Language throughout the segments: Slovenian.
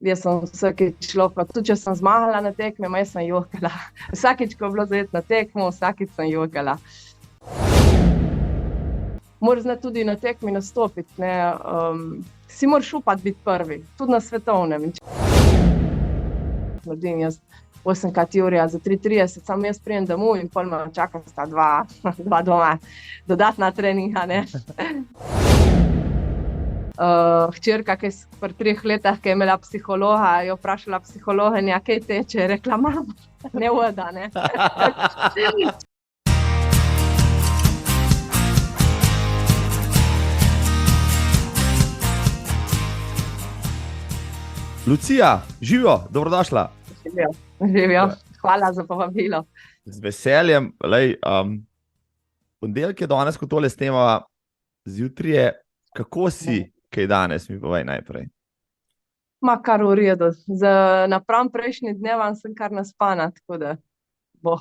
Jaz sem vsakič lahko, tudi če sem zmagala na tekmi, jaz sem jokala. Vsakič, ko je bilo zajet na tekmo, vsakič sem jokala. Moraš znati tudi na tekmi nastopiti, ne. Si moraš upati biti prvi, tudi na svetovnem. Naredim jaz 8x Jurija za 3:30, samo jaz pridem domov in pol me čaka sta dva doma, dodatna treninga, ne. Hčerka, ki je pri 3 letih, ki je imela psihologa, je vprašala psihologinja, kaj teče, je rekla, mama, ne voda, ne. Lucija, živijo, dobrodošla. Živijo. Hvala za povabilo. Z veseljem, ponedeljek je danes, ko tole snemava, zjutraj je, kako si, kaj danes, mi povej najprej. Kar v redu. Napram prejšnji dnevam sem kar naspana, tako da bo.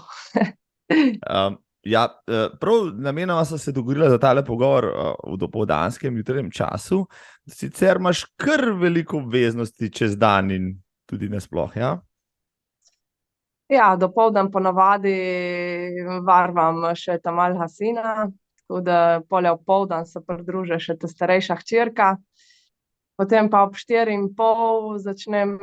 Prav namenoma sem se dogovorila za tale pogovor v dopoldanskem jutranjem času. Sicer imaš kar veliko obveznosti čez dan in tudi nasploh, ja? Ja, dopoldan ponavadi varvam še ta malega sina, tako da pol opoldan se pridruži še ta starejša hčerka. Potem pa ob 4:30 začnem,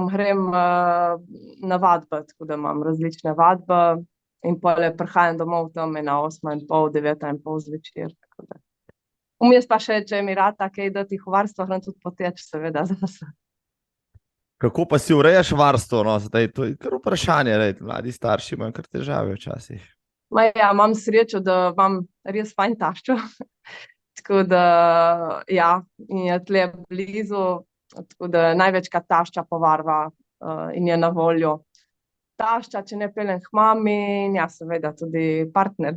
grem na vadbe, tako da imam različne vadbe. In pol prihajam domov tam na 8:30, 9:30 zvečer. Vmes pa še, če mi rata kaj dati v varstvo, grem tudi poteč, seveda, zase. Kako pa si urejaš varstvo? No? Zdaj, to je kar vprašanje, mladi starši imajo kar težave včasih. Imam srečo, da imam res fajn taščo. Tako da, ja, in je tle blizu, tako da največkrat tašča povarva in je na voljo. Tašča, če ne peljem k mami, in ja, seveda tudi partner.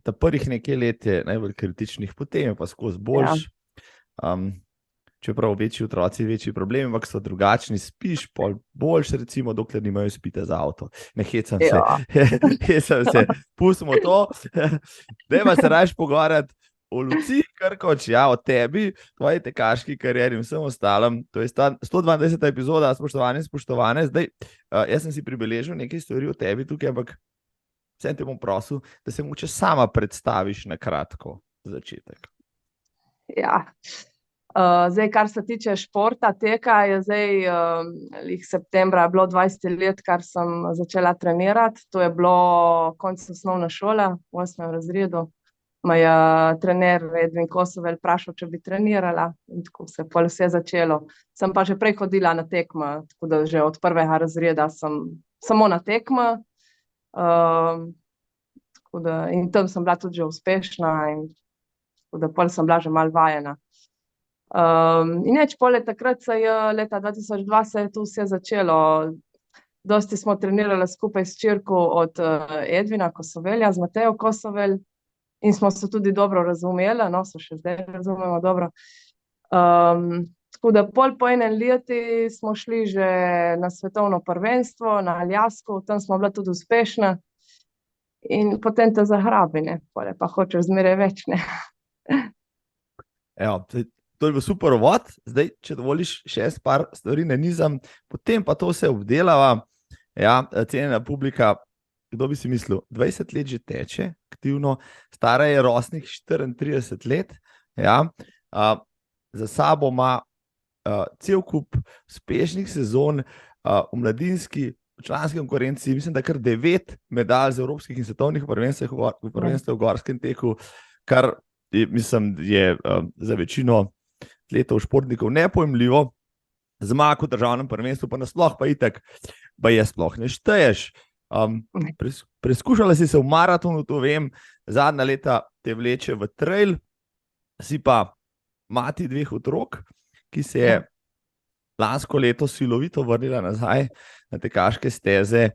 Ta prvih nekaj let je najbolj kritičnih, potem je pa skozi boljš. Čeprav večji otroci, večji problemi, ampak so drugačni, spiš boljš, recimo, dokler nimajo izpita za avto. Ne hecam se, hecam se, pustimo to. Dajmo se raje pogovarjati o Luciji Krkoč, ja, o tebi, tvoji tekaški karieri in vsem ostalem. To je 122. epizoda, spoštovani in spoštovane. Zdaj, jaz sem si pribeležil nekaj stvari o tebi tukaj, ampak vsem te bom prosil, da se mogoče sama predstaviš na kratko za začetek. Ja, zdaj, kar se tiče športa, teka, je zdaj septembra je bilo 20 let, kar sem začela trenirati. To je bilo konec osnovne šole, v 8. razredu. Me je trener Edvin Kosovel vprašal, če bi trenirala, in tako se je pol vse začelo. Sem pa že prej hodila na tekme, tako da že od 1. razreda sem samo na tekme. In tam sem bila tudi že uspešna, in tako da pol sem bila že malo vajena. In pol takrat se je, leta 2002 se je to vse začelo. Dosti smo trenirali skupaj s hčerko od Edvina Kosovelja, z Matejo Kosovel, in smo se tudi dobro razumeli, no, se še zdaj razumemo dobro. Tako da pol po enem leti smo šli že na svetovno prvenstvo, na Aljasku, tam smo bili tudi uspešni. In potem te zagrabi, ne, pol pa hočeš zmeraj več, ne. Evo, to je bil super uvod. Zdaj, če dovoliš, še par stvari nanizam, potem pa to vse obdelava. Ja, cenjena publika, kdo bi si mislil, 20 let že teče aktivno, stara je rosnih 34 let, ja. Za sabo ima cel kup uspešnih sezon v mladinski, v članski konkurenci, mislim, da kar 9 medalj z evropskih in svetovnih prvenstev v gorskem teku, kar mislim, je za večino atletov, športnikov nepojmljivo. Zmag v državnem prvenstvu pa nasploh pa itak, pa je sploh ne šteješ. Preskušala si se v maratonu, to vem, zadnja leta te vleče v trail, si pa mati 2 otrok, ki se je lansko leto silovito vrnila nazaj na tekaške steze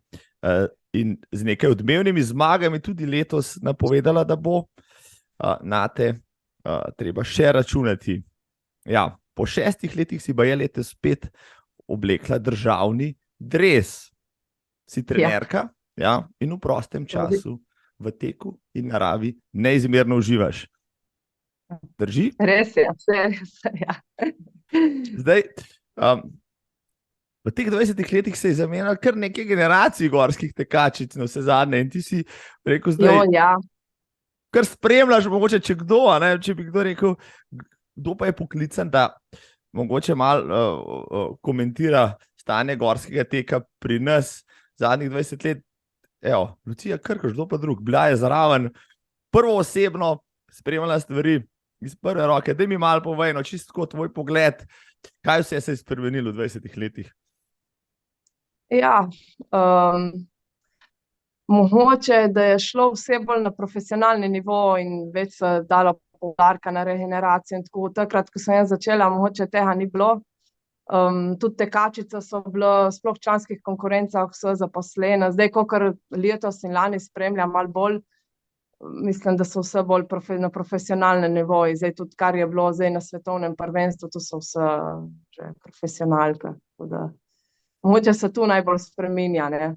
in z nekaj odmevnimi zmagami tudi letos napovedala, da bo nate treba še računati. Ja, po 6 letih si baje letos spet oblekla državni dres. Si trenerka, ja, in v prostem času v teku in naravi neizmerno uživaš. Drži? Res je, vse res je. Ja. Zdaj, v teh 20 letih se je zamenjalo kar nekaj generacij gorskih tekačic, na vse zadnje. In ti si rekel, zdaj, Ja. kar spremljaš, mogoče če kdo, a ne, če bi kdo rekel, kdo pa je poklican, da mogoče malo komentira stanje gorskega teka pri nas zadnjih 20 let. Evo, Lucija Krkoš, kdo pa drug, bila je zraven, prvo osebno spremljala stvari iz prve roke. Daj mi malo povej, no, čisto tvoj pogled, kaj vse se je spremenilo v 20 letih. Ja, mogoče, da je šlo vse bolj na profesionalni nivo in več se dalo poudarka na regeneracijo in tako. Takrat, ko sem jaz začela, mogoče tega ni bilo. Tudi tekačice so bile sploh v članskih konkurencah vse zaposlene. Zdaj, kakor letos in lani spremljam malo bolj, mislim, da so vse bolj na profesionalnem nivoju. Zdaj tudi, kar je bilo zdaj na svetovnem prvenstvu, to so vse že profesionalke. Mogoče se tu najbolj spreminja, ne?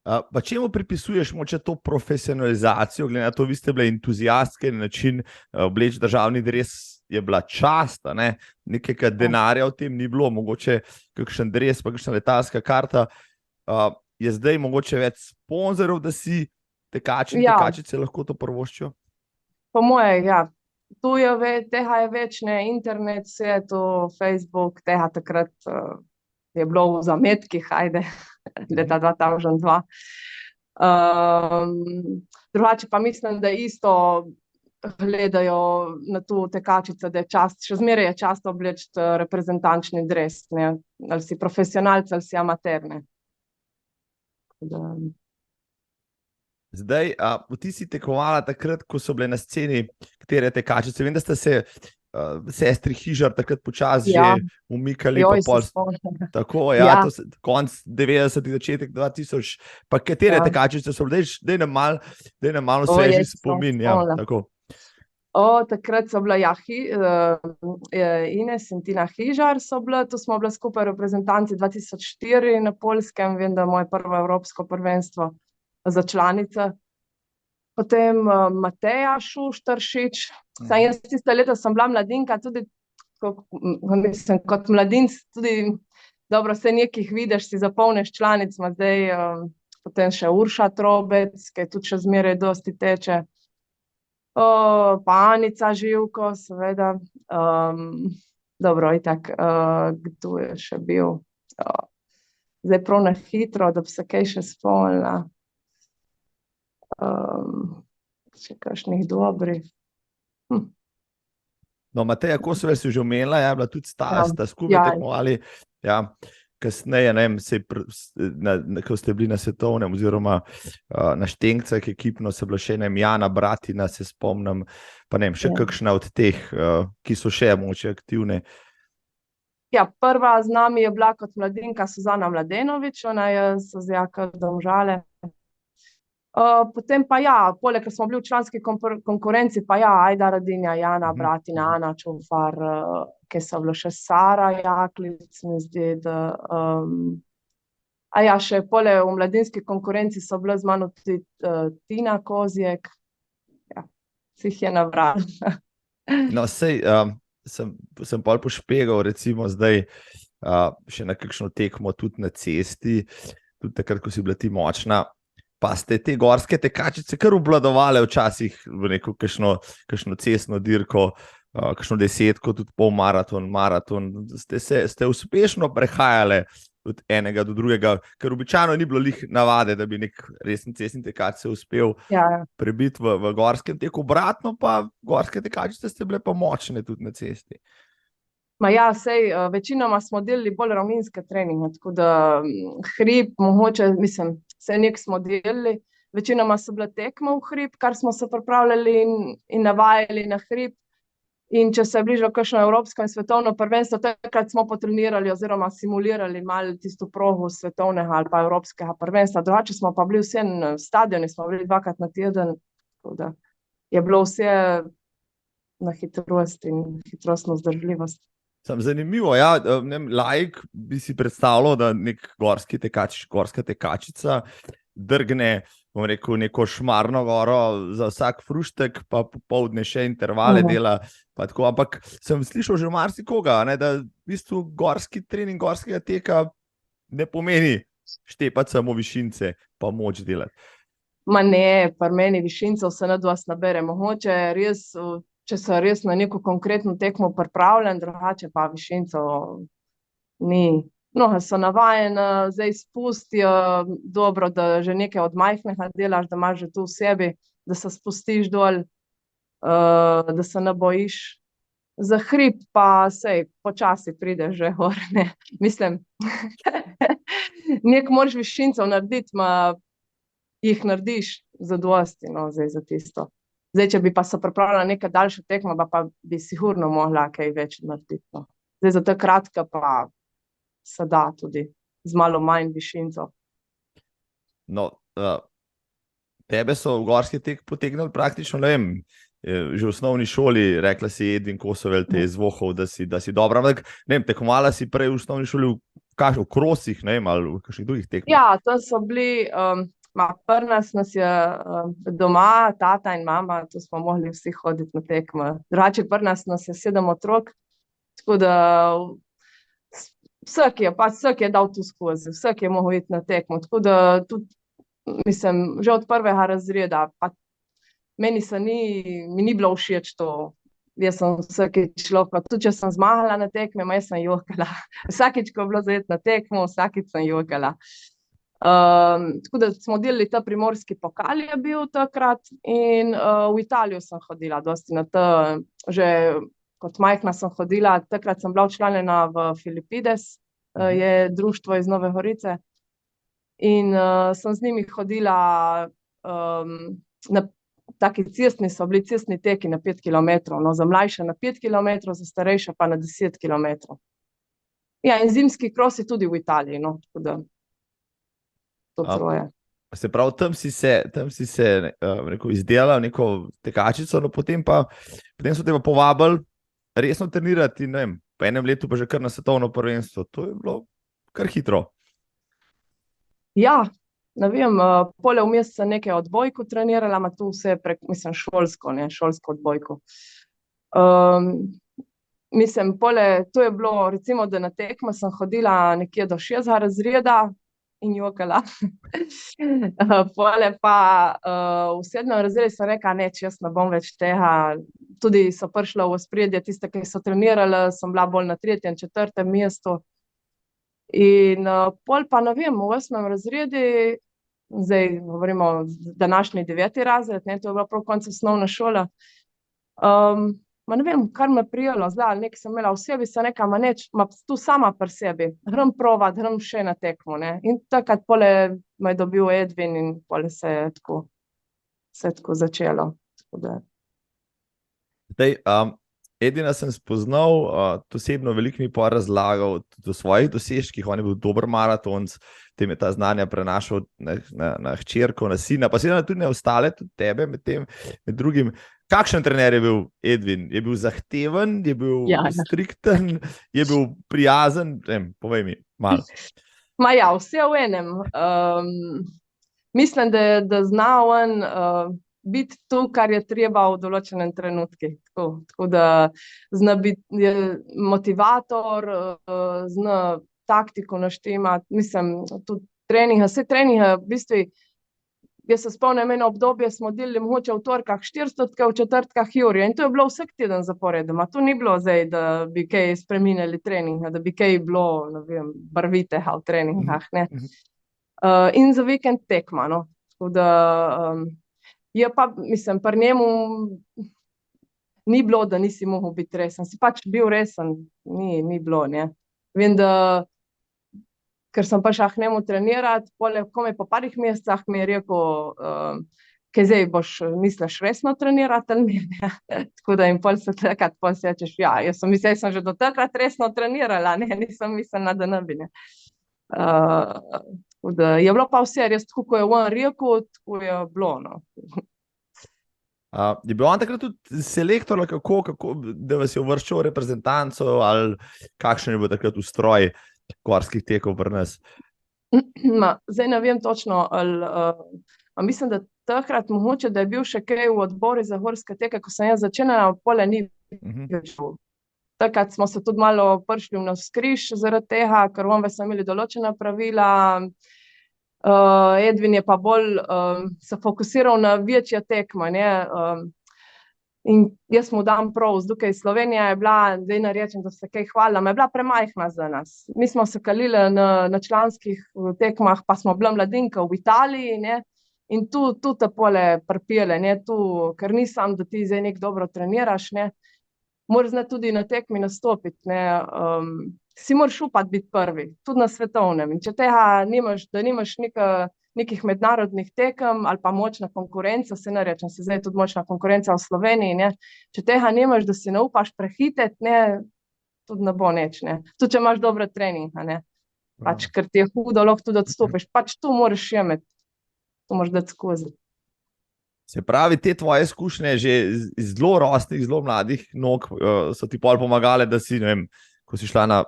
Pa čemu pripisuješ moče to profesionalizacijo, glede na to, vi ste bile entuzijastke, način obleči državni dres je bila čast, ne? Nekaj denarja v tem ni bilo, mogoče kakšen dres, pa kakšna letalska karta. Je zdaj mogoče več sponzorov, da si tekači in tekačice lahko to prvoščijo? Po moje, ja. Tu tega je več, ne, internet, vse to, Facebook, tega takrat je bilo v zametkih, ajde, leta 2002. Drugače pa mislim, da isto gledajo na to tekačice, da je čast, še zmeraj je čast obleči reprezentančni dres, ne, ali si profesionalc ali si amater, ne. Zdaj, ti si tekmovala takrat, ko so bile na sceni katere tekačice. Vem, da ste se sestri Hižar takrat počasi že umikali. Tako, ja, to konc 90-ih, začetek 2000. Pa katere tekačice so bile? Daj nam malo sveži spomin. Ja, tako. Takrat so bila Ines in Tina Hižar so bile, tu smo bile skupaj reprezentanci 2004 na Poljskem, vem, da je moje prvo evropsko prvenstvo za članice. Potem Mateja Šuštaršič. Jaz tiste leta sem bila mladinka, tudi mislim, kot mladinc, tudi dobro, se nekih vidiš, si zapolniš članic, zdaj potem še Urša Trobec, ki je tudi še zmeraj dosti teče. Pa Anica Živko, seveda. Dobro, itak, kdo je še bil? Zdaj prav na hitro, da bi se kaj še spomnila. Še kakšnih dobrih. No, Mateja Kosovel si že omenila, je bila tudi sta skupaj tekmovali. Ja, kasneje, ne vem, ko ste bili na svetovnem oziroma na Štenkcah ekipno, se bila še Jana Bratina, se spomnim, pa ne vem, še kakšna od teh, ki so še moče aktivne. Ja, prva z nami je bila kot mladinka Suzana Mladenovič, ona je Sozjaka Domžale. Potem pa ja, poleg, ker smo bili v članski konkurenci, pa ja, Ajda Radinja, Jana Bratina, Ana Čufar, ki so bile še Sara Jaklic, mi zdi, da... A ja, še poleg v mladinski konkurenci so bile z mano tudi Tina Kozjek. Ja, si jih je nabral. No, sej, sem pol pošpegal, recimo zdaj še na kakšno tekmo tudi na cesti, tudi takrat, ko si bila ti močna. Pa ste te gorske tekačice kar obvladovale včasih v neko kakšno cestno dirko, kakšno desetko, tudi polmaraton, maraton. Ste uspešno prehajale od enega do drugega, ker običajno ni bilo lih navade, da bi nek resen cestni tekač se uspel prebiti v gorskem teku. Obratno pa gorske tekačice ste bile pa močne tudi na cesti. Ma ja, sej, večinoma smo delali bolj ravninske treninge, tako da hrib, mogoče, mislim, vse nek smo delali, večinoma so bile tekme v hrib, kar smo se pripravljali in navajali na hrib. In če se je bližalo kakšno evropsko in svetovno prvenstvo, takrat smo potrenirali oziroma simulirali malo tisto progo svetovnega ali pa evropskega prvenstva. Drugače smo pa bili vse na stadioni, smo bili 2-krat na teden, tako da je bilo vse na hitrost in hitrostno vzdržljivost. Zanimivo, ja, laik bi si predstavljal, da nek gorski tekač, gorska tekačica drgne, bom rekel, neko šmarno goro za vsak fruštek, pa popoldne še intervale dela. Pa tako. Ampak sem slišal že marsikoga, ne, da v bistvu gorski trening gorskega teka ne pomeni štepati samo višince, pa moč delati. Ma ne, pri meni višincev se ne vas nabere. Mogoče res, če so res na neko konkretno tekmo pripravljen, drugače pa višincev ni. Noge so navajene, zdaj spustijo, dobro, da že nekaj od majhnega delaš, da imaš že to v sebi, da se spustiš dol, da se ne bojiš. Za hrib pa sej, počasi prideš že gor, ne. Mislim, nekaj moraš višincev narediti, jih narediš zadosti, no, zdaj za tisto. Zdaj, če bi pa se pripravila neka daljša tekma, pa bi sigurno mogla kaj več narediti, no. Zdaj za ta kratka pa se da tudi z malo manj višincev. No, tebe so v gorski tek potegnili praktično, ne vem, že v osnovni šoli, rekla si Edvin Kosovel te izvohal, da si dobra, ampak ne vem, tekmovala si prej v osnovni šoli v krosih, ne vem, ali v kakšnih drugih tekmah. Ja, tam so bili, pri nas je doma, tata in mama, tu smo mogli vsi hoditi na tekme. Drugače pri nas je 7 otrok, tako da vsak je dal tu skozi, vsak je mogel iti na tekmo, tako da tudi, mislim, že od prvega razreda, pa mi ni bilo všeč to. Jaz sem vsakič lahko, tudi če sem zmagala na tekme, jaz sem jokala. Vsakič, ko je bilo za iti na tekmo, vsakič sem jokala. Tako da smo delali ta primorski pokal je bil takrat in v Italijo sem hodila dosti na ta, že kot majhna sem hodila, takrat sem bila včlanjena v Filipides, je društvo iz Nove Gorice in sem z njimi hodila na taki cestni, so bili cestni teki na 5 kilometrov, no, za mlajše na 5 kilometrov, za starejše pa na 10 kilometrov. Ja, in zimski krosi tudi v Italiji, no, tako da to troje. Se pravi, tam si se rekel, izdelal neko tekačico, no potem so te pa povabili resno trenirati, ne vem, po enem letu pa že kar na svetovno prvenstvo. To je bilo kar hitro. Ja, ne vem, pole vmes sem nekaj odbojko trenirala, ima tu vse prek, mislim, šolsko odbojko. Mislim, pole, to je bilo, recimo, da na tekmo sem hodila nekje do 6. razreda in jokala. Pole pa v 7. razredu sem rekla, ne, če jaz ne bom več tega. Tudi so prišla v ospredje tiste, ki so trenirala, sem bila bolj na 3., 4. mestu. In pol pa, ne vem, v 8. razredu, zdaj govorimo današnji 9. razred, ne, to je bilo prav konec osnovne šole, ne vem, kar me prijelo, zdaj, nekaj sem imela v sebi, sem rekla, tu sama pri sebi, grem provat, grem še na tekmo, ne, in takrat pole me je dobil Edvin in pole se je tako začelo. Zdaj, Edina sem spoznal, osebno veliko mi pa razlagal tudi o svojih dosežkih, on je bil dober maratonc, potem je ta znanja prenašal na hčerko, na sina, pa seveda tudi na ostale, tudi tebe med drugim. Kakšen trener je bil Edvin? Je bil zahteven, je bil strikten, je bil prijazen? Povej mi malo. Ja, vse v enem. Mislim, da zna on biti to, kar je treba v določenem trenutku. Tako da zna biti motivator, zna taktiko naštemati, mislim, tudi treninga, vse treninga, v bistvu, jaz se spomnim eno obdobje, smo delali mogoče v torkah 400, v četrtkah jurje in to je bilo vsak teden zaporedoma. To ni bilo zdaj, da bi kaj spreminjali treninga, da bi kaj bilo, ne vem, barvitega v treningah, ne. In za vikend tekma, no. Tako da je pa, mislim, pri njemu ni bilo, da nisi mogel biti resen. Si pač bil resen, ni bilo, ne. Vem, da ker sem prišla k njemu trenirati, komaj po parih mesecah mi je rekel, kaj zdaj boš, misliš resno trenirati ali ne? Tako da in pol se takrat sečeš, ja, jaz sem že do takrat resno trenirala, ne, nisem mislila, da ne bi, ne. Tako da je bilo pa vse res tako, ko je on rekel, tako je bilo, no. Je bil on takrat tudi selektor, kako, da vas je uvrščal v reprezentanco, ali kakšen je bil takrat ustroj gorskih tekov pri nas? Zdaj ne vem točno, ali mislim, da takrat mogoče, da je bil še kaj v odbori za gorske teke, ko sem jaz začenjala, pole ni več. Takrat smo se tudi malo prišli v navzkriž zaradi tega, ker onve so imeli določena pravila. Edvin je pa bolj se fokusiral na večja tekma, ne. In jaz mu dam prav, tukaj Slovenija je bila, zdaj ne rečem, da se kaj hvalim, je bila premajhna za nas. Mi smo se kalili na članskih tekmah, pa smo bila mladinka v Italiji, ne. In tu te pole pripele, ne, tu, ker ni sam, da ti zdaj nek dobro treniraš, ne. Moraš znati tudi na tekmi nastopiti, ne. Si moraš upati biti prvi, tudi na svetovnem. In če tega nimaš, da nimaš nekih mednarodnih tekem ali pa močna konkurenca, se ne rečem, se zdaj tudi močna konkurenca v Sloveniji, ne. Če tega nimaš, da si ne upaš prehiteti, ne, tudi ne bo nič, ne. Tudi če imaš dobre treninge, ne. Pač, ker ti je hudo, lahko tudi odstopiš. Pač tu moraš imeti, tu moraš dati skozi. Se pravi, te tvoje izkušnje že iz zelo rosnih, zelo mladih nog so ti pol pomagale, da si, ne vem, ko si šla na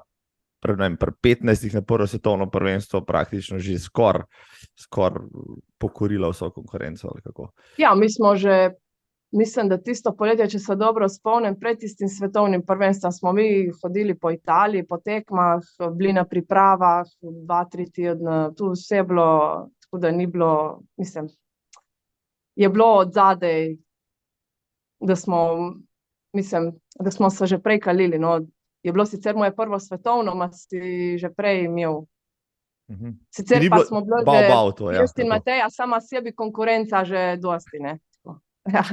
pri 15 na prvo svetovno prvenstvo praktično že skoraj pokorila vso konkurenco, ali kako? Ja, mi smo že, mislim, da tisto poletje, če se dobro spomnim, pred tistim svetovnim prvenstvom smo mi hodili po Italiji, po tekmah, bili na pripravah 2-3 tedne, tu vse je bilo, tako da ni bilo, mislim, je bilo od zadej, da smo se že prej kalili, no. Je bilo sicer moje prvo svetovno, ma si že prej imel. Sicer pa smo bili že jaz in Mateja, sama sebi konkurenca že dosti, ne. Ja.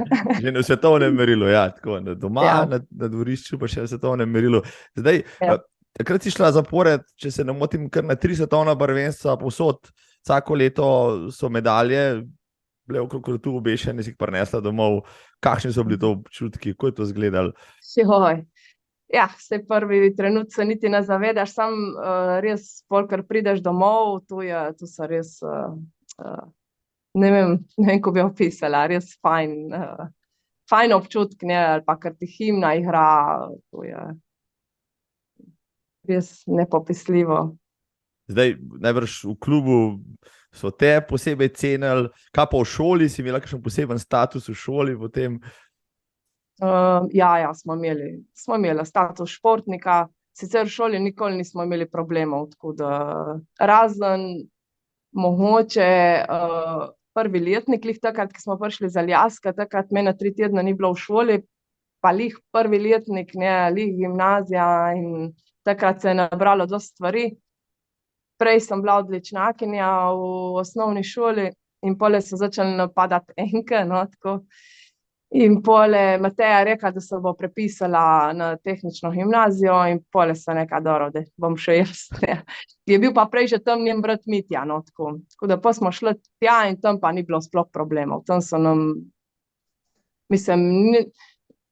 Že v svetovnem merilu, ja, tako, doma, ja. Na dvorišču, pa še v svetovnem merilu. Zdaj, ja. Takrat si šla zapored, če se ne motim, kar na 3 svetovna prvenstva povsod, vsako leto so medalje bile okrog tu obešene, si jih prinesla domov. Kakšni so bili to občutki, kako je to izgledalo? Ja, vse prvi trenutki se niti ne zavedaš, sam res, polkar prideš domov, tu so res, ne vem, ko bi opisala, res fajn občutki, ne, ali pa kar ti himna igra, to je res nepopisljivo. Zdaj, najbrž v klubu so te posebej cenili, kaj pa v šoli, si imela kakšen poseben status v šoli potem? Ja, smo imeli status športnika, sicer v šoli nikoli nismo imeli problemov, tako da razen mogoče prvi letnik, lih takrat, ki smo prišli z Aljaske, takrat mene 3 tedne ni bilo v šoli, pa lih prvi letnik, ne, lih gimnazija in takrat se je nabralo dosti stvari. Prej sem bila odličnakinja v osnovni šoli in pole so začeli napadati enke, no, tako. In pole Mateja rekla, da se bo prepisala na tehnično gimnazijo in pole se nekaj dobro, da bom še jaz. Je bil pa prej že tam njen brat Mitja, no, tako. Tako da pa smo šli tja in tam pa ni bilo sploh problemov. Tam so nam, mislim,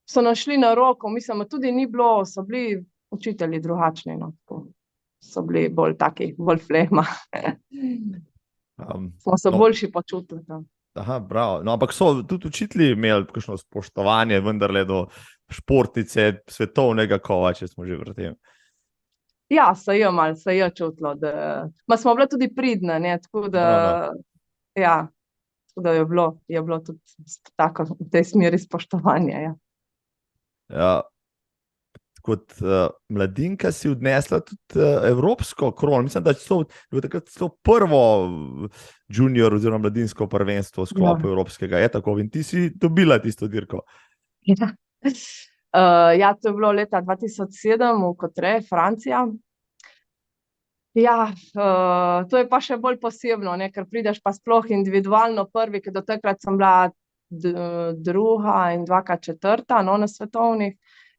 so nam šli na roko, mislim, tudi ni bilo, so bili učitelji drugačni, no, tako. So bili bolj taki, bolj flema. Smo se boljši počutili tam. Aha, bravo. No, ampak so tudi učitelji imeli kakšno spoštovanje vendarle do športnice svetovnega kova, če smo že v tem. Ja, se je čutilo, da smo bile tudi pridne, ne, tako da ja, tako da je bilo tudi tako v tej smeri spoštovanja, ja. Ja. Kot mladinka si odnesla tudi evropsko krono. Mislim, da je bilo takrat prvo junior oziroma mladinsko prvenstvo v sklopu evropskega. Je tako? In ti si dobila tisto dirko. Ja. Ja, to je bilo leta 2007 v Cottreju, Francija. Ja, to je pa še bolj posebno, ne, ker prideš pa sploh individualno prvi, ker do takrat sem bila druga in 2-krat 4, no, na svetovnih.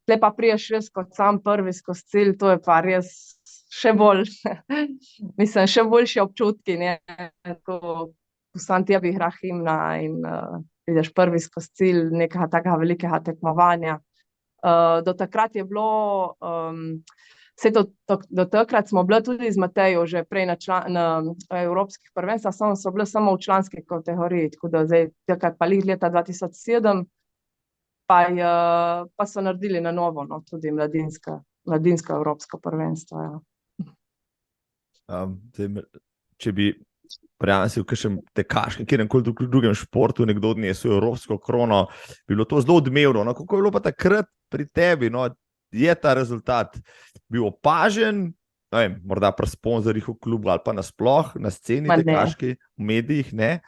Tle pa priješ res kot sam prvi skozi cilj, to je pa res še bolj, mislim, še boljši občutki, ne, ko sam tebi igra himna in prideš prvi skozi cilj nekega takega velikega tekmovanja. Do takrat je bilo, do takrat smo bile tudi z Matejo že prej na evropskih prvenstvih, so bile samo v članski kategoriji, tako da zdaj takrat pa leta 2007, pa so naredili na novo, no, tudi mladinsko evropsko prvenstvo, ja. če bi verjamem si v kakšnem tekaškem, kjerkoli drugem športu nekdo odnesel evropsko krono, bi bilo to zelo odmevno. No, kako je bilo pa takrat pri tebi? No, je ta rezultat bil opažen, ne vem, morda pri sponzorjih v klubu ali pa nasploh, na sceni tekaški, v medijih, ne?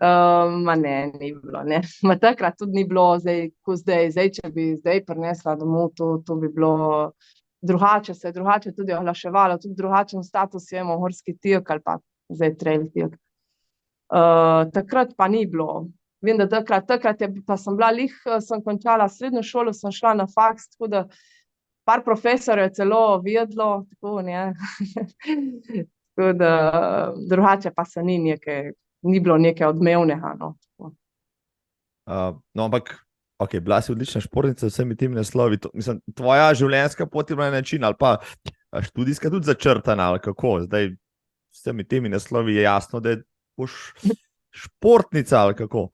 Ne, ni bilo, ne. Takrat tudi ni bilo, zdaj, če bi zdaj prinesla domov, to bi bilo drugače, se je drugače tudi oglaševalo, tudi drugačen status je imel horski tek ali pa zdaj trail tek. Takrat pa ni bilo. Vem, da takrat je, pa sem bila sem končala srednjo šolo, sem šla na faks, tako da par profesorjev je celo vedelo, tako, ne. Tako da drugače pa se ni bilo nekaj odmevnega, no. No, ampak, ok, bila si odlična športnica z vsemi temi naslovi, mislim, tvoja življenjska pot je bila na način, ali pa študijska tudi začrtana, ali kako, zdaj s vsemi temi naslovi je jasno, da boš športnica, ali kako?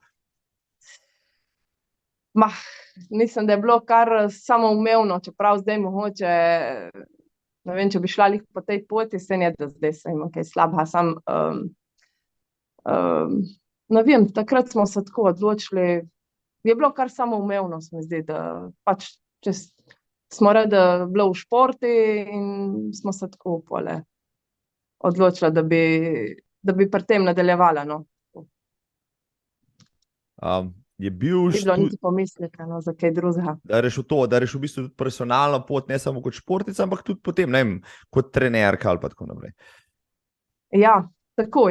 Mislim, da je bilo kar samoumevno, čeprav zdaj mogoče, ne vem, če bi šla lih po tej poti, se ne, da zdaj se ima kaj slabega, ne vem, takrat smo se tako odločili, je bilo kar samoumevno, se mi zdi, da pač, če smo radi bilo v športi in smo se tako pole odločili, da bi pri tem nadaljevala, no. Je bil ni bilo niti pomisleka, no, za kaj drugega. Da reš v bistvu tudi profesionalno pot, ne samo kot športnica, ampak tudi potem, ne vem, kot trenerka ali pa tako naprej. Ja, tako.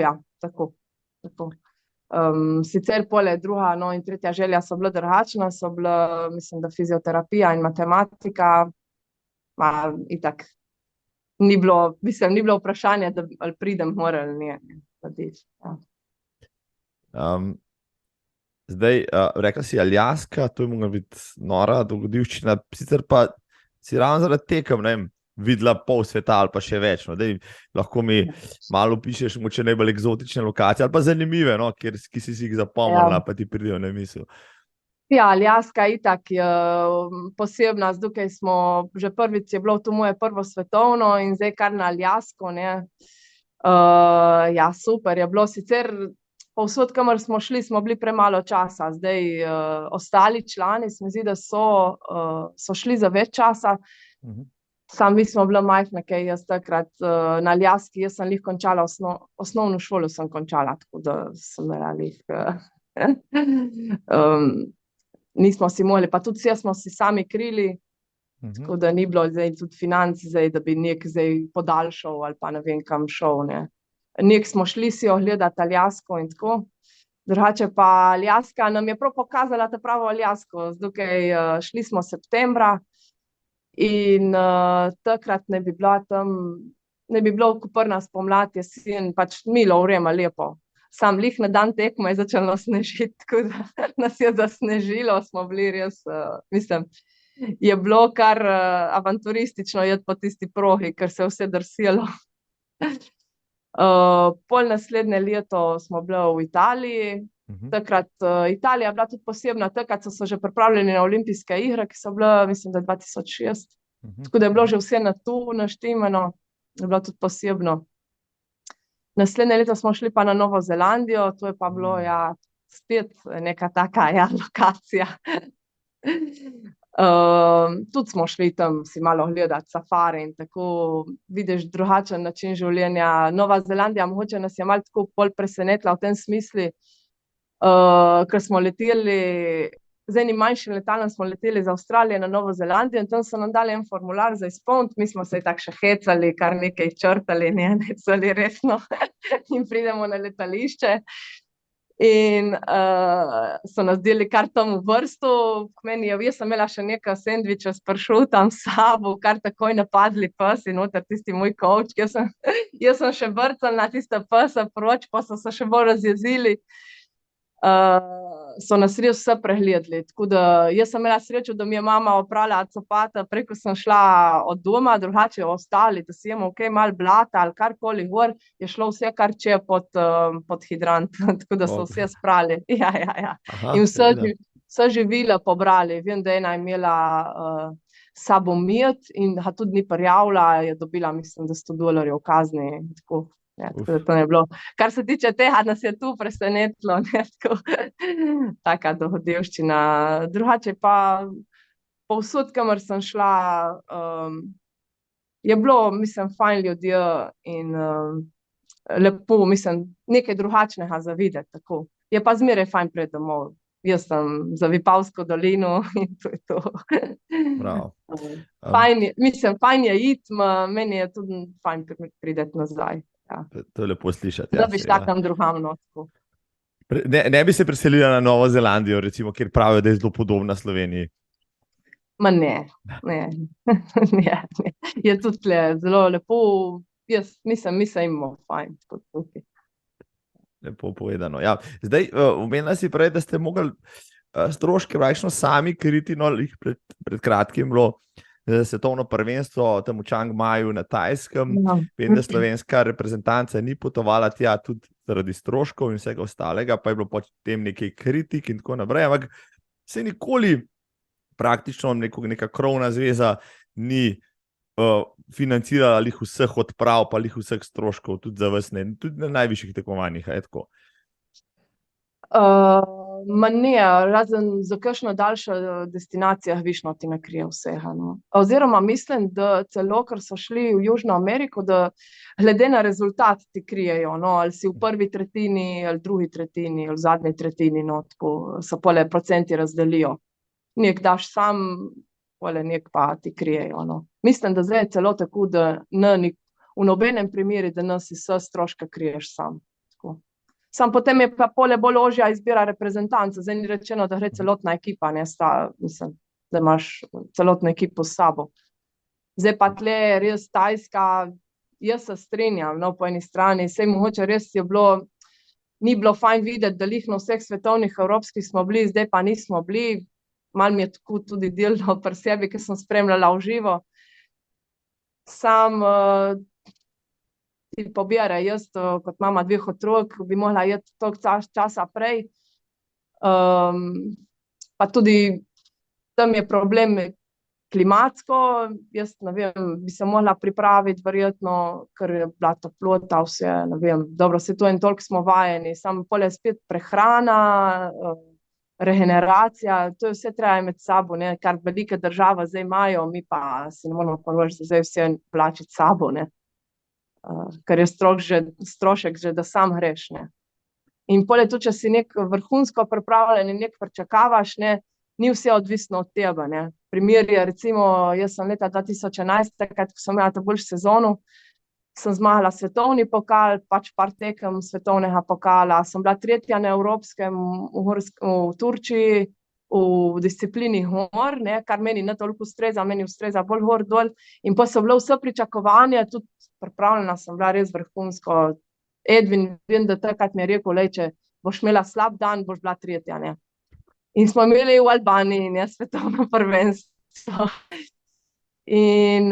Sicer pole druga, no, in tretja želja so bila drugačna, so bila, mislim, da fizioterapija in matematika, itak, ni bilo vprašanje, da ali pridem, ali ne. Zdaj, rekla si Aljaska, to je mogla biti nora dogodivščina, sicer pa si ravno zaradi tekem, ne vem, videla pol sveta ali pa še več, no, daj, lahko mi malo opišeš mogoče najbolj eksotične lokacije ali pa zanimive, no, ki si jih zapomnila, pa ti pridejo na misel. Ja, Aljaska itak je posebna, zdaj smo, že prvič je bilo to moje prvo svetovno in zdaj kar na Aljasko, ne. Ja, super je bilo, sicer povsod, kamor smo šli, smo bili premalo časa, zdaj ostali člani, se mi zdi, da so šli za več časa, Sam mi smo bili majhne, kaj jaz takrat na Aljaski, jaz sem lih končala osnovno šolo, sem končala, tako da sem imela lih. Nismo si mogli, pa tudi vse smo si sami krili, tako da ni bilo zdaj tudi financ, zdaj, da bi nek zdaj podaljšal ali pa ne vem kam šel, ne. Nek smo šli si ogledati Aljasko in tako. Drugače pa Aljaska nam je prav pokazala ta pravo Aljasko, zdaj šli smo septembra in takrat ne bi bila tam, ne bi bilo koprna spomlad, jesen, pač milo vreme, lepo. Sam lih na dan tekme je začelo snežiti, tako da nas je zasnežilo, smo bili res, mislim, je bilo kar avanturistično jeti po tisti progi, ker se je vse drselo. Pol naslednje leto smo bili v Italiji, takrat Italija je bila tudi posebna, takrat so se že pripravljeni na olimpijske igre, ki so bile, mislim, da 2006, tako da je bilo že vse na to naštimano, je bilo tudi posebno. Naslednje leto smo šli pa na Novo Zelandijo, to je pa bilo, ja, spet neka taka, ja, lokacija. Tudi smo šli tam si malo gledati safari in tako vidiš drugačen način življenja. Nova Zelandija mogoče nas je malo tako bolj presenetila v tem smislu, ker smo leteli, z enim manjšim letalom smo leteli iz Avstralije na Novo Zelandijo in tam so nam dali en formular za izpolniti, mi smo se tako še hecali, kar nekaj črtali, ne celi resno in pridemo na letališče. In so nas deli kar tam v vrstu, k meni jaz sem imela še nekaj sendviča s pršutom s sabo, kar takoj napadli pes in noter tisti moj kovčk, jaz sem še brcala na tiste psa proč, pa so se še bolj razjezili. So nas res vse pregledali, tako da jaz sem imela srečo, da mi je mama oprala copata, preko sem šla od doma, drugače ostali, da si jemo kaj malo blata ali karkoli gor, je šlo vse kar če pod hidrant, tako da so vse sprali. Ja. Aha, in vse živila pobrali, vem, da ena je imela sabo med in tudi ni prijavila, je dobila, mislim, da $100 kazni, tako, Ja, tako da to je bilo. Kar se tiče tega, nas je tu presenetilo, ne, tako, taka dohodivščina. Drugače pa povsod, kamor sem šla, je bilo, mislim, fajn ljudi in lepo, mislim, nekaj drugačnega za videti, tako. Je pa zmeraj fajn pred domov. Jaz sem za Vipavsko dolino in to je to. Bravo. Fajn je iti, meni je tudi fajn prideti nazaj. Ja. To je lepo slišati. Da bi štakam drugam notku. Ne bi se preselila na Novo Zelandijo, recimo, kjer pravijo, da je zelo podobna Sloveniji. Ma ne. Je tudi zelo lepo, jaz mislim, imamo fajn. Lepo povedano. Ja. Zdaj, omenila si prej, da ste mogli stroške praktično sami kriti, no, pred kratkim bilo svetovno prvenstvo tam v Chiang Maju na Tajskem. Vem, da slovenska reprezentanca ni potovala tja tudi zaradi stroškov in vsega ostalega, pa je bilo potem nekaj kritik in tako naprej, ampak se nikoli praktično neka krovna zveza ni financirala lih vseh odprav, pa lih vseh stroškov, tudi za vas ne, tudi na najvišjih tekmovanjih, je tako? Ne, razen za kakšno daljšo destinacijo višno ti ne krije vsega. No. Oziroma mislim, da celo, ker so šli v Južno Ameriko, da glede na rezultat ti krijejo, no, ali si v prvi tretjini, ali drugi tretjini, ali v zadnji tretjini, no, tako so pole procenti razdelijo. Nek daš sam, pole nek pa ti krijejo, no. Mislim, da zdaj je celo tako, da v nobenem primeri, da nas vse stroške kriješ sam. Tako. Sam potem je pa pole bolj ožja izbira reprezentanca. Zdaj ni rečeno, da gre celotna ekipa, ne mislim, da imaš celotno ekipo s sabo. Zdaj pa tle res Tajska, jaz se strinjam, no, po eni strani, sej mogoče res ni bilo fajn videti, da lih na vseh svetovnih evropskih smo bili, zdaj pa nismo bili. Malo mi je tako tudi delno pri sebi, ker sem spremljala v živo. Sam ti pobira, jaz kot mama 2 otrok bi mogla jeti toliko časa prej. Pa tudi tam je problem klimatsko, jaz ne vem, bi se mogla pripraviti verjetno, ker je bila toplota, vse, ne vem, dobro, se to in toliko smo vajeni, samo pole spet prehrana, regeneracija, to je vse treba imeti s sabo, ne, kar velike države zdaj imajo, mi pa si ne moramo privoščiti zdaj vse vlačiti s sabo, ne. Ker je strošek že, da sam greš, ne. In pole tudi, če si nek vrhunsko pripravljen in nek pričakavaš, ne, ni vse odvisno od tebe, ne. Primer je, recimo, jaz sem leta 2011, takrat, ko sem imela ta boljšo sezono, sem zmagala svetovni pokal, pač par tekem svetovnega pokala, sem bila 3. na evropskem v Turčiji, v disciplini gor, ne, kar meni ne toliko ustreza, meni ustreza bolj gor dol, in pa so bile vse pričakovanja, tudi pripravljena sem bila res vrhunsko. Edvin, vem, da takrat mi je rekel, lej, če boš imela slab dan, boš bila 3., ne. In smo imeli v Albaniji, ne, svetovno prvenstvo. In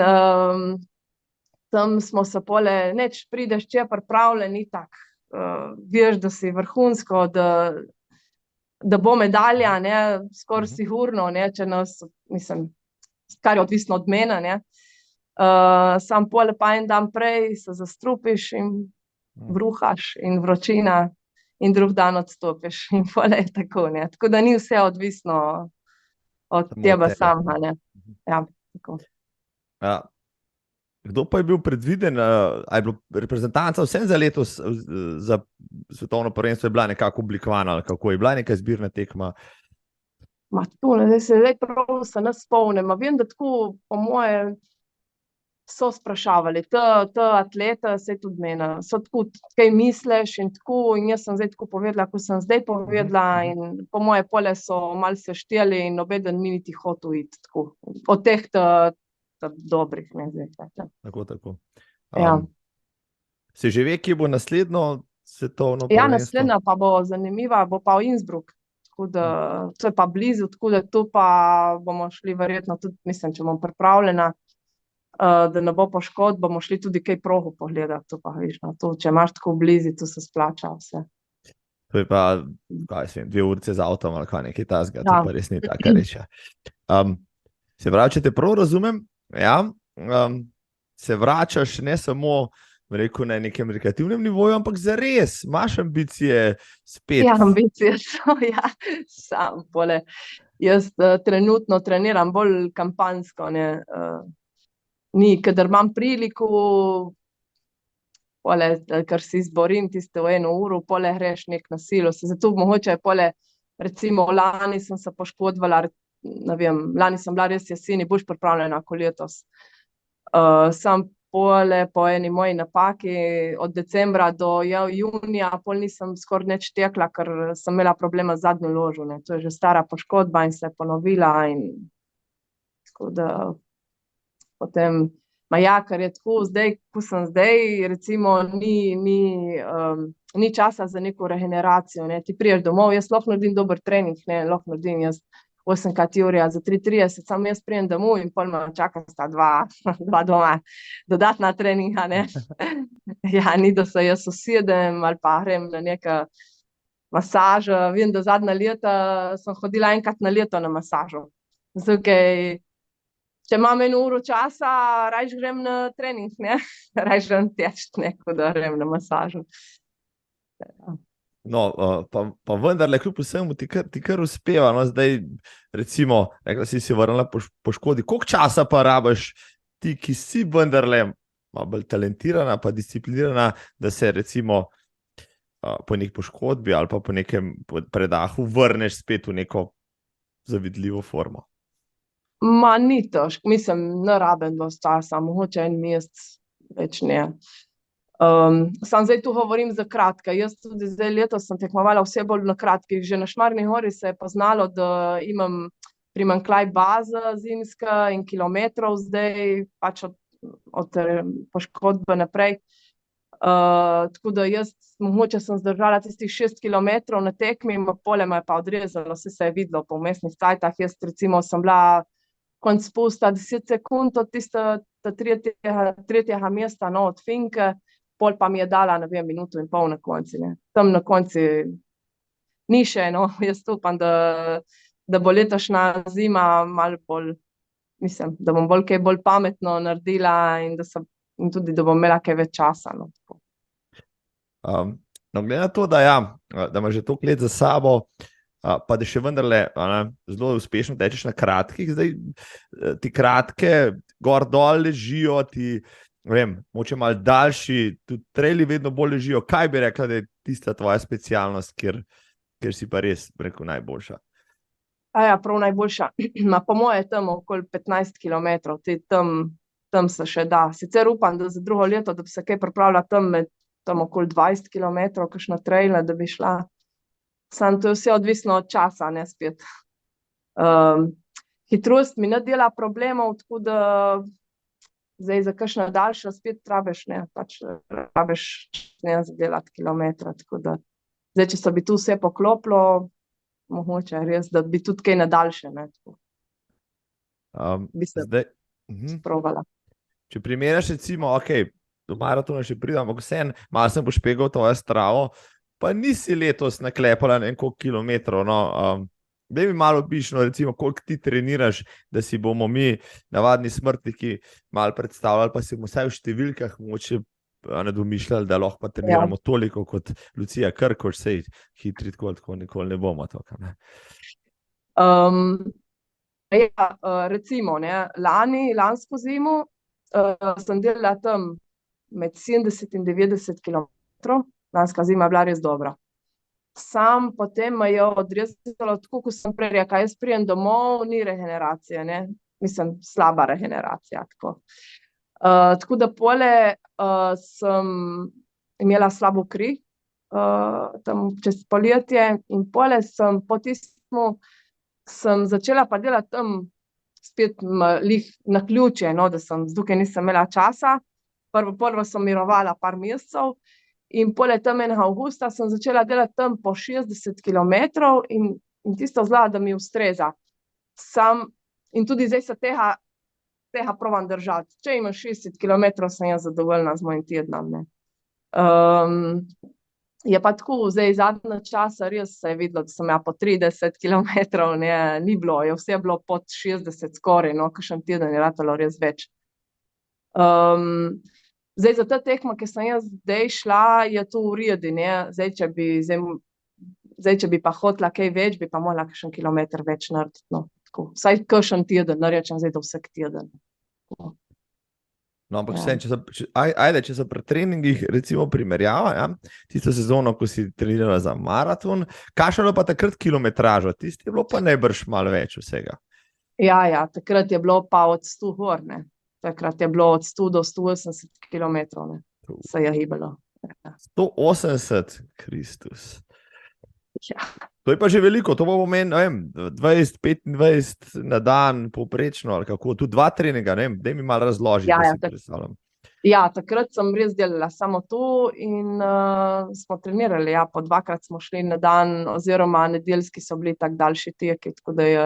tam smo se pole, neč prideš, če je pripravljen, itak, veš, da si vrhunsko, da bo medalja, ne, skoraj sigurno, ne, če nas, mislim, kar je odvisno od mene, ne. Sam pole pa en dan prej se zastrupiš in bruhaš in vročina in drug dan odstopiš in pole je tako, ne. Tako da ni vse odvisno od tebe samega, ne. Ja, tako. Ja. Kdo pa je bil predviden, a je bilo reprezentanca vsem za letos za svetovno prvenstvo je bila nekako oblikovana, ali kako je bila neka izbirna tekma? Ma tole, zdaj prav se ne spomnim, vem, da tako po moje so sprašavali, te atlete, saj tudi mene, so tako, kaj misliš in tako, in jaz sem zdaj tako povedala, ko sem zdaj povedala, in po moje pole so malo se šteli in nobeden ni niti hotel iti tako, od teh dobrih, ne zdaj. Tako. Ja. Se že ve, kje bo naslednjo svetovno prvenstvo? Ja, naslednja pa bo zanimiva, bo pa v Innsbruck, tako da, to je pa blizu, tako da tu pa bomo šli verjetno tudi, mislim, če bom pripravljena, da ne bo poškodb, bomo šli tudi kaj progo pogledati, to pa viš, no, to, če imaš tako blizu, to se splača vse. To je pa, kaj se vem, 2 urice z avtom ali kaj nekaj tasga, to pa res ni taka reč. Se pravi, če te prav razumem, ja, se vračaš ne samo rekel, na nekem rekreativnem nivoju, ampak zares, imaš ambicije spet. Ja, ambicije so, ja, sam pole. Jaz trenutno treniram bolj kampanjsko, ne. Kadar imam priliko, pole, ker si izborim tisto 1 uro, pole greš nek na silo. Zato mogoče pole, recimo lani sem se poškodovala, ne vem, lani sem bila res jeseni bolj pripravljena kot letos. Sam pole po eni moji napaki od decembra do junija, pol nisem skoraj nič tekla, ker sem imela problema z zadnjo ložo, ne. To je že stara poškodba in se je ponovila in tako da potem, ker je tako zdaj, ko sem zdaj, recimo ni časa za neko regeneracijo, ne. Ti prideš domov, jaz lahko naredim dober trening, ne, lahko naredim jaz 8x teorija za 3:30, samo jaz pridem domov in pol me čakata dva doma dodatna treninga, ne. Ja, ni, da se jaz usedem ali pa grem na neka masaža. Vem, da zadnja leta sem hodila enkrat na leto na masažo. Zato, ker če imam 1 uro časa, rajši grem na trening, ne. Rajši grem teč, ne, kot da grem na masažo. No, pa vendarle, kljub vsemu ti kar uspeva, no, zdaj recimo, rekla si vrnila po škodi, koliko časa pa rabiš ti, ki si vendarle malo bolj talentirana pa disciplinirana, da se recimo po neki poškodbi ali pa po nekem predahu vrneš spet v neko zavidljivo formo? Ni težko, mislim, ne rabim dosti časa, mogoče 1 mesec, več ne. Samo zdaj tu govorim za kratke, jaz tudi zdaj letos sem tekmovala vse bolj na kratkih, že na Šmarni gori se je poznalo, da imam primanjkljaj baze zimske in kilometrov zdaj, pač od poškodbe naprej. Tako da jaz mogoče sem zdržala tistih 6 kilometrov na tekmi, pole me je pa odrezalo, saj se je videlo po vmesnih cajtah, jaz recimo sem bila konec spusta 10 sekund od tretjega mesta, no, od Finke, pol pa mi je dala, ne vem, 1,5 minute na konci, ne. Tam na konci ni še, no, jaz upam, da bo letošnja zima malo bolj, mislim, da bom kaj bolj pametno naredila in tudi, da bom imela kaj več časa, no. No, glede na to, da imaš že toliko let za sabo, pa da še vendarle zelo uspešno tečeš na kratkih, zdaj ti kratke gor dol ležijo, ti, ne vem, mogoče malo daljši, tudi traili vedno bolj ležijo. Kaj bi rekla, da je tista tvoja specialnost, kjer si pa res, rekel, najboljša? Ja, prav najboljša. Po moje tam okoli 15 kilometrov, tam se še da. Sicer upam, da za drugo leto, da bi se kaj pripravila tam okoli 20 kilometrov, kakšna traila, da bi šla. Samo to je vse odvisno od časa, ne, spet. Hitrost mi ne dela problemov, tako da zdaj za kakšna daljša spet rabiš, ne, pač rabiš ne zadelati kilometra, tako da zdaj, če se bi tu vse poklopilo, mogoče res, da bi tudi kaj na daljše, ne, tako. Bi se sprovala. Če primerjaš recimo, do maratona še pridem, ampak vseeno, malo sem pošpegal tvojo stravo, pa nisi letos naklepala koliko kilometrov, no. Da mi malo pišno, recimo, koliko ti treniraš, da si bomo mi, navadni smrtniki, malo predstavljali, pa si bomo vsaj v številkah mogoče nadomišljali, da lahko pa treniramo toliko kot Lucija Krkoč, sej hitri tako nikoli ne bomo to, ne. Recimo, ne, lansko zimo sem delala tam med 70 in 90 kilometrov, lanska zima je bila res dobra. Sam potem me je odrezalo, tako kot sem prej rekla, jaz pridem domov, ni regeneracije, ne, mislim, slaba regeneracija, tako. Tako da pole sem imela slabo kri, tam čez poletje in pole sem po tistem sem začela pa delati tam spet lih naključje, no, da sem tukaj nisem imela časa, prvo sem mirovala par mesecev in pole tam enega avgusta sem začela delati tam po 60 kilometrov in tisto zgleda, da mi ustreza. In tudi zdaj se tega probam držati. Če imam 60 kilometrov, sem jaz zadovoljna z mojim tednom, ne. Je pa tako, zdaj zadnje časa res se je videlo, da sem imela po 30 kilometrov, ne, ni bilo, je vse bilo pod 60 skoraj, no, kakšen teden je ratalo res več. Zdaj, za ta tekma, ki sem jaz zdaj šla, je to v redu, ne. Zdaj, če bi pa hotela kaj več, bi pa morala kakšen kilometer več narediti, no. Tako. Vsaj kakšen teden, ne rečem zdaj, da vsak teden. No, ampak Ja. če so pri treningih recimo primerjava, ja, tisto sezono, ko si trenirala za maraton, kakšno je pa takrat kilometraža? Tisti je bilo pa najbrž malo več vsega. Ja, takrat je bilo pa od 100 gor, ne. Takrat je bilo od 100 do 180 kilometrov, ne. Se je gibalo. Ja. 180, Kristus. Ja. To je pa že veliko, to bo pomeni, ne vem, 20-25 na dan povprečno, ali kako, tu 2 treninga, ne vem, daj mi malo razložiti, Ja, da ja, si predstavljam. Ja, takrat sem res delala samo to in smo trenirali, ja, po 2-krat smo šli na dan, oziroma nedeljski so bili tako daljši teki, tako da je,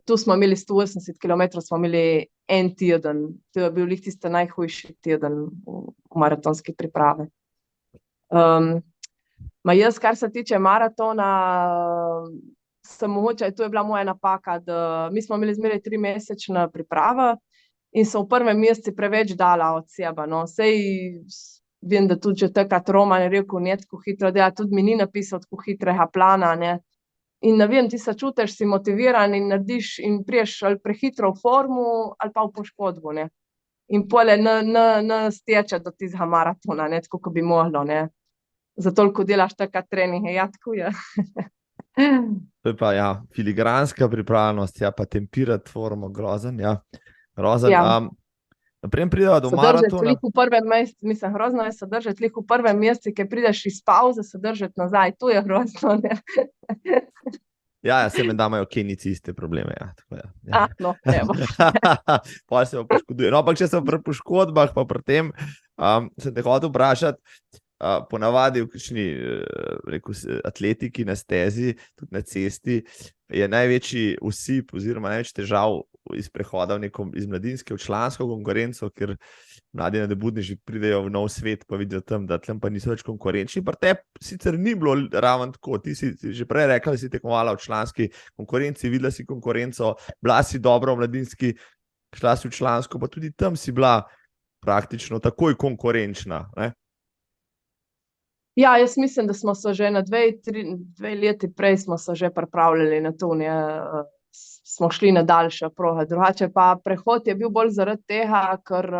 tu smo imeli 180 kilometrov, smo imeli en teden, to je bil glih tisti najhujši teden v maratonski pripravi. Jaz, kar se tiče maratona, sem mogoče, to je bila moja napaka, da mi smo imeli zmeraj 3-mesečna priprava in so v prvem mesecu preveč dala od sebe, no. Saj vem, da tudi že takrat Roman je rekel, ne tako hitro dela, tudi mi ni napisal tako hitrega plana, ne. In ne vem, ti se čutiš, si motiviran in narediš in priješ ali prehitro v formu ali pa v poškodbo, ne. In pole ne steče do tistega maratona, ne, tako kot bi moglo, ne. Zato, ko delaš takrat treninge, ja, tako je. To je pa, ja, filigranska pripravljenost, ja, pa tempirati formo, grozen, ja. Grozen. Ja. Naprej prideva do Se držati maratona. glih v prvem mesecu, mislim, grozno je se držati glih v prvem mesecu, ki prideš iz pavze, se držati nazaj, to je grozno, ne. Ja, se menda imajo Kenijci iste probleme, ja, tako je. Ja. No, evo. Pa se pa poškoduje. No, ampak če sem pri poškodbah, pa pri tem, sem te hotel vprašati, ponavadi v kakšni, rekel, atletiki na stezi, tudi na cesti, je največji usip oziroma največ težav iz prehoda iz mladinske v člansko konkurenco, ker mladi nadobudneži pridejo v nov svet, pa vidijo tam, da tam pa niso več konkurenčni. Pri tebi sicer ni bilo ravno tako, ti si že prej rekla, da si tekmovala v članski konkurenci, videla si konkurenco, bila si dobro v mladinski, šla si v člansko, pa tudi tam si bila praktično takoj konkurenčna, ne? Ja, jaz mislim, da smo se že na 2 leti prej smo se že pripravljali na to, ne, smo šli na daljše proge. Drugače pa prehod je bil bolj zaradi tega, ker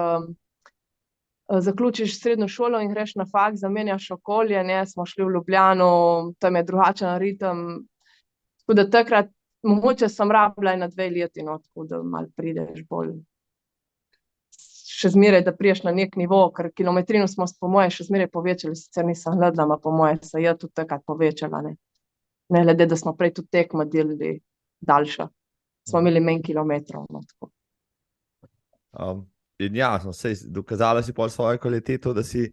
zaključiš srednjo šolo in greš na faks, zamenjaš okolje, ne, smo šli v Ljubljano, tam je drugačen ritem, tako da takrat mogoče sem rabila na 2 leti, no, tako da malo prideš bolj še zmeraj, da priješ na nek nivo, ker kilometrino smo po moje še zmeraj povečali, sicer nisem gledala, po moje se je tudi takrat povečala, ne. Ne glede, da smo prej tudi tekme delali daljša. Smo imeli manj kilometrov, no, tako. In ja, dokazala si pol svojo kvaliteto, da si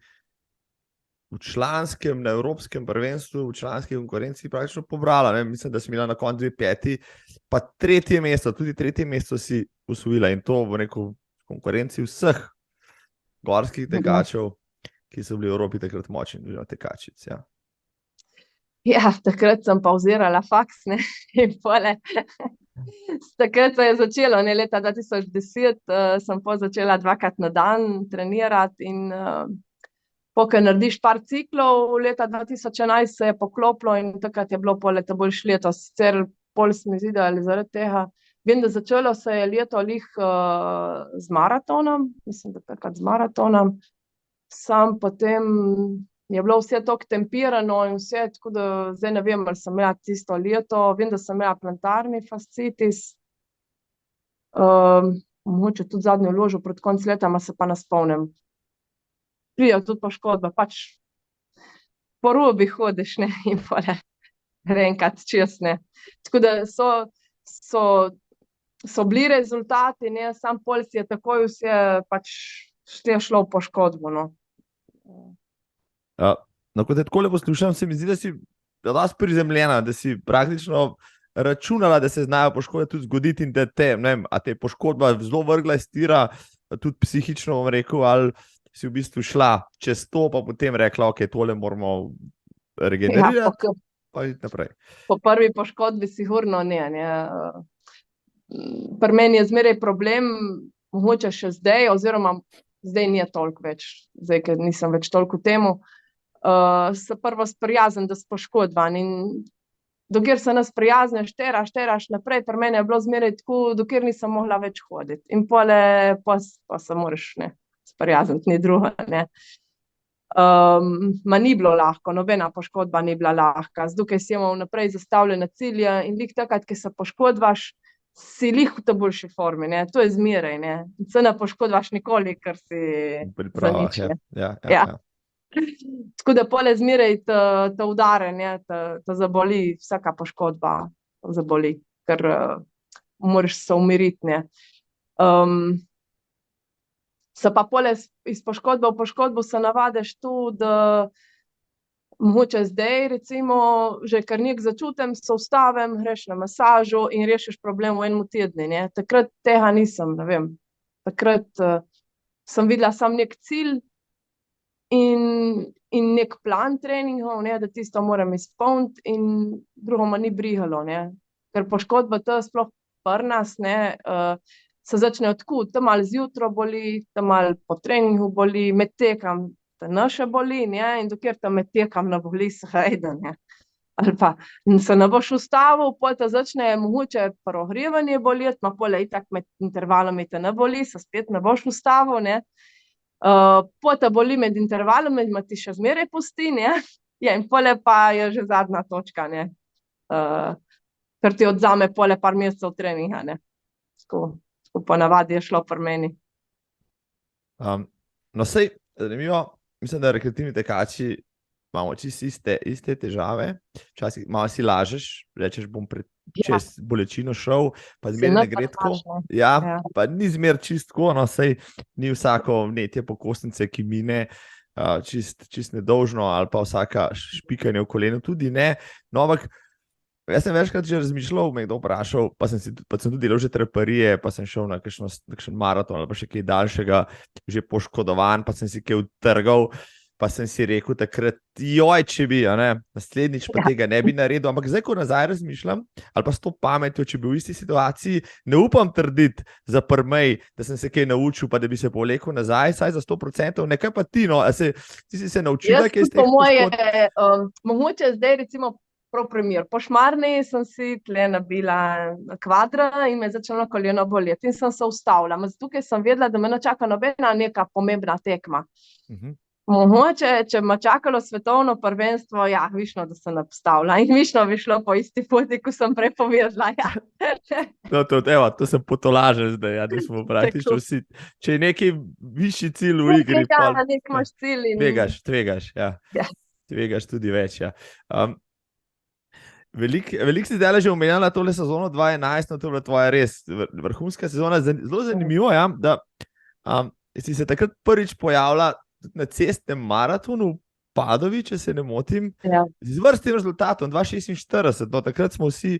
v članskem, na evropskem prvenstvu, v članski konkurenci praktično pobrala, ne? Mislim, da si imela na koncu 5, pa 3. mesto, tudi 3. mesto si osvojila in to v neko konkurenci vseh gorskih tekačev, ki so bili v Evropi takrat močni, oziroma tekačic, ja. Ja, takrat sem pa vzirala faks, ne, in pole. Takrat se je začelo, ne, leta 2010, sem pol začela 2-krat na dan trenirati in pol, ko narediš par ciklov, leta 2011 se je poklopilo in takrat je bilo pol leta boljše leto, sicer pol se mi zdi, da ali zaradi tega. Vem, da začelo se je leto glih z maratonom, mislim, da takrat z maratonom, sam potem je bilo vse toliko tempirano in vse, tako da zdaj ne vem, ali sem imela tisto leto, vem, da sem imela plantarni fascitis, mogoče tudi zadnjo vložo proti koncu leta, se pa ne spomnim. Pride tudi poškodba, pač po robi hodiš, ne, in pole enkrat čez, ne. Tako da so bili rezultati, ne, sam pol si je takoj vse pač šlo v poškodbo, no. No, ko te takole poslušam, se mi zdi, da si dosti prizemljena, da si praktično računala, da se znajo poškodbe tudi zgoditi in da te, ne vem, a te je poškodba zelo vrgla iz tira, tudi psihično, bom rekel, ali si v bistvu šla čez to, pa potem rekla, ok, tole moramo regenerirati, pa iti naprej. Po prvi poškodbi sigurno ne. Pri meni je zmeraj problem, mogoče še zdaj, oziroma zdaj ni toliko več, zdaj, ker nisem več toliko v temu, se prvo sprijazen, da si poškodovan in dokler se nas prijazneš, teraš naprej, pri meni je bilo zmeraj tako, dokler nisem mogla več hoditi. In pa se moraš sprijazniti, ni druga, ne. Ma ni bilo lahko, nobena poškodba ni bila lahka, zdaj si imel naprej zastavljene cilje in lih takrat, ki se poškodvaš, si lih v ta boljši formi, ne, to je zmeraj, ne, se ne poškodvaš nikoli, ker si Pripravah, zanič, ne. ja. Tako da pole zmeraj te udare, ne, te zaboli, vsaka poškodba zaboli, ker moraš se umiriti, ne. Se pa pole iz poškodbe v poškodbo se navadiš tu, da mogoče zdaj recimo že kar nekaj začutim, se ustavim, greš na masažo in rešiš problem v enem tednu, ne. Takrat tega nisem, ne vem. Takrat sem videla samo neki cilj in neki plan treningov, ne, da tisto moram izpolniti in drugo me ni brigalo, ne. Ker poškodba to sploh pri nas, ne, se začne tako, te malo zjutraj boli, te malo po treningu boli, med tekom te še boli, ne, in dokler te med tekom ne boli, se hejda, ne. Ali pa se ne boš ustavil, pol te začne mogoče pri ogrevanju boleti, ma pol itak med intervalom te ne boli, se spet ne boš ustavil, ne. Pol te boli med intervalom, ma ti še zmeraj pusti, ne. Ja, in pol pa je že zadnja točka, ne. Ker ti odzame pol par mesecev treninga, ne. Tako ponavadi je šlo pri meni. No, sej, zanimivo, mislim, da rekreativni tekači imamo čisto iste težave, včasih malo si lažeš, rečeš, bom čez bolečino šel, pa zmeraj ne gre tako. Ja, pa ni zmeraj čisto tako, no, sej ni vsako vnetje pokostnice, ki mine čist nedolžno, ali pa vsaka špikanje v kolenu tudi ne. No, ampak jaz sem večkrat že razmišljal, me kdo vprašal, pa sem tudi delal že teraparije, pa sem šel na kakšen maraton ali pa še kaj daljšega, že poškodovan, pa sem si kaj utrgal, pa sem si rekel takrat, joj, če bi, naslednjič pa tega ne bi naredil, ampak zdaj, ko nazaj razmišljam, ali pa s to pametjo, če bi v isti situaciji, ne upam trditi za prmej, da sem se kaj naučil, pa da bi se povlekel nazaj, saj za 100%, nekaj pa ti, no, ti si se naučila, kaj iz teh poškodb? Mogoče zdaj recimo prav primer, po Šmarni sem si tle nabila kvadra in me je začelo koleno boleti in sem se ustavila, tukaj sem vedela, da me ne čaka nobena neka pomembna tekma. Mogoče, če me čakalo svetovno prvenstvo, ja, višno, da se ne postavlja in višno bi šlo po isti poti, ko sem prej povedala, ja. No, to sem potolažen zdaj, ja, da smo praktično vsi, če je neki višji cilj v igri, tvegaš, ja. Tvegaš tudi več, ja. Veliko si zdaj že omenjala tole sezono 2011, no, to je bila tvoja res vrhunska sezona, zelo zanimivo, ja, da si se takrat prvič pojavila na cestnem maratonu v Padovi, če se ne motim, z izvrstnim rezultatom, 2:46, no, takrat smo vsi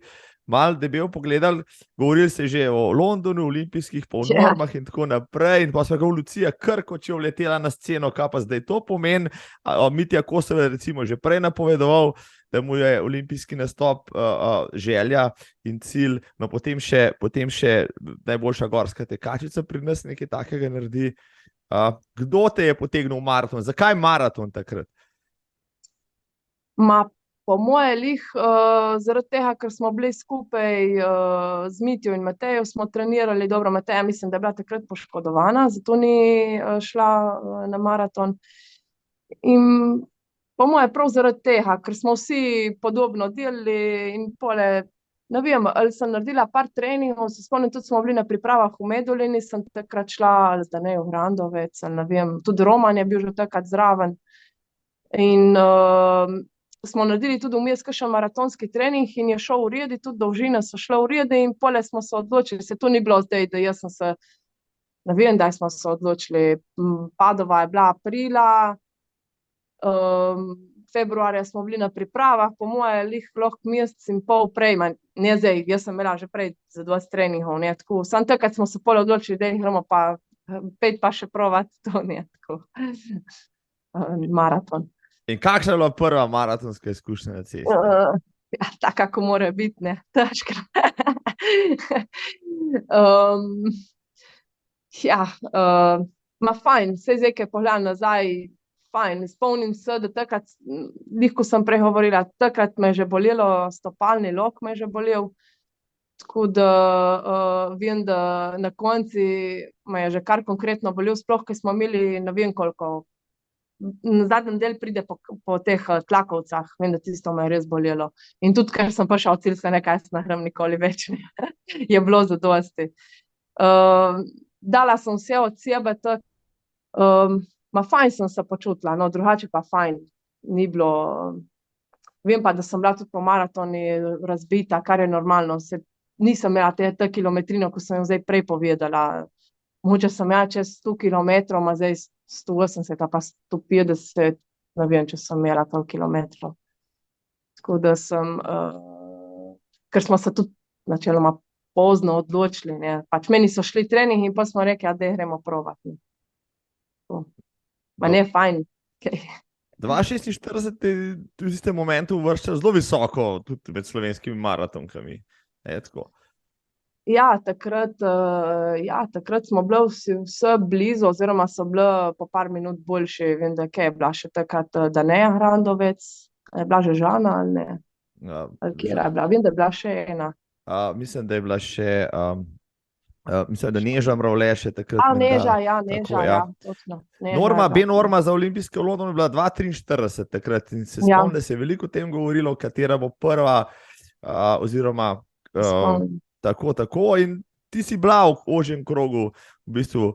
malo debel pogledali, govorili se že o Londonu, olimpijskih polnormah in tako naprej, in pa smo ga v Lucija Krkoč vletela na sceno, kaj pa zdaj to pomeni, Mitja Kosovel recimo že prej napovedoval, da mu je olimpijski nastop želja in cilj, no potem še najboljša gorska tekačica pri nas nekaj takega naredi. Kdo te je potegnil v maraton? Zakaj maraton takrat? Po moje lih zaradi tega, ker smo bili skupaj z Mitjo in Matejo, smo trenirali, dobro, Mateja mislim, da je bila takrat poškodovana, zato ni šla na maraton. In po moje prav zaradi tega, ker smo vsi podobno delali in pole, ne vem, ali sem naredila par treningov, se spomnim, tudi smo bili na pripravah v Medulini, sem takrat šla, ali Zdanejo Grandovec, ali ne vem, tudi Roman je bil že takrat zraven. In smo naredili tudi vmes kakšen maratonski trening in je šel v redu, tudi dolžine so šle v redu in pole smo se odločili, se to ni bilo zdaj, da jaz sem se, ne vem, da smo se odločili, Padova je bila aprila, februarja smo bili na pripravah, po moje lahko mesec in pol prej, ne zdaj, jaz sem imela že prej za 20 treningov, ne, tako, samo takrat smo se pol odločili, da gremo pa pet pa še provat to, ne, tako, maraton. In kakšna je bila prva maratonska izkušnja na cesti? Ja, taka, ko mora biti, ne, težka. Ja, Ma fajn, vse zdaj, ki pogledam nazaj, fajn. Spomnim se, da takrat, ko sem pregovorila, takrat me je že bolelo, stopalni lok me je že bolel. Tako da vem, da na konci me je že kar konkretno bolel, sploh, ker smo imeli ne vem koliko. Na zadnjem del pride po teh tlakovcah, vem, da tisto me je res bolelo. In tudi, ker sem prišel v cilj, se nekaj ne grem nikoli več, ne. Je bilo zadosti. Dala sem vse od sebe, tako, ma fajn sem se počutila, no, drugače pa fajn. Ni bilo, vem pa, da sem bila tudi po maratoni razbita, kar je normalno, nisem imela te kilometrino, ko sem jo zdaj prej povedala. Mogoče sem imela čez 100 kilometrov, ma zdaj 180 pa 150, ne vem, če sem imela toliko kilometrov. Tako da sem, ker smo se tudi načeloma pozno odločili, ne, pač meni so šli treningi in pa smo rekli, da gremo probati. Ma ne, fajn. 2,46 je v tistem momentu uvrščal zelo visoko, tudi med slovenskimi maratonkami. Tako. Ja, takrat smo bili vse blizu, oziroma so bili po par minut boljši. Vem, da je bila še takrat Daneja Hrandovec, je bila že Žana ali ne? Ja, ali kjera je bila? Vem, da je bila še ena. Mislim, da je bila še, mislim, da Neža Mravlje še takrat. Neža, ja, točno. Norma za olimpijske v Londonu je bila 2,43 takrat in se spomnim, da se je veliko o tem govorilo, katera bo prva, oziroma tako in ti si bila v ožjem krogu v bistvu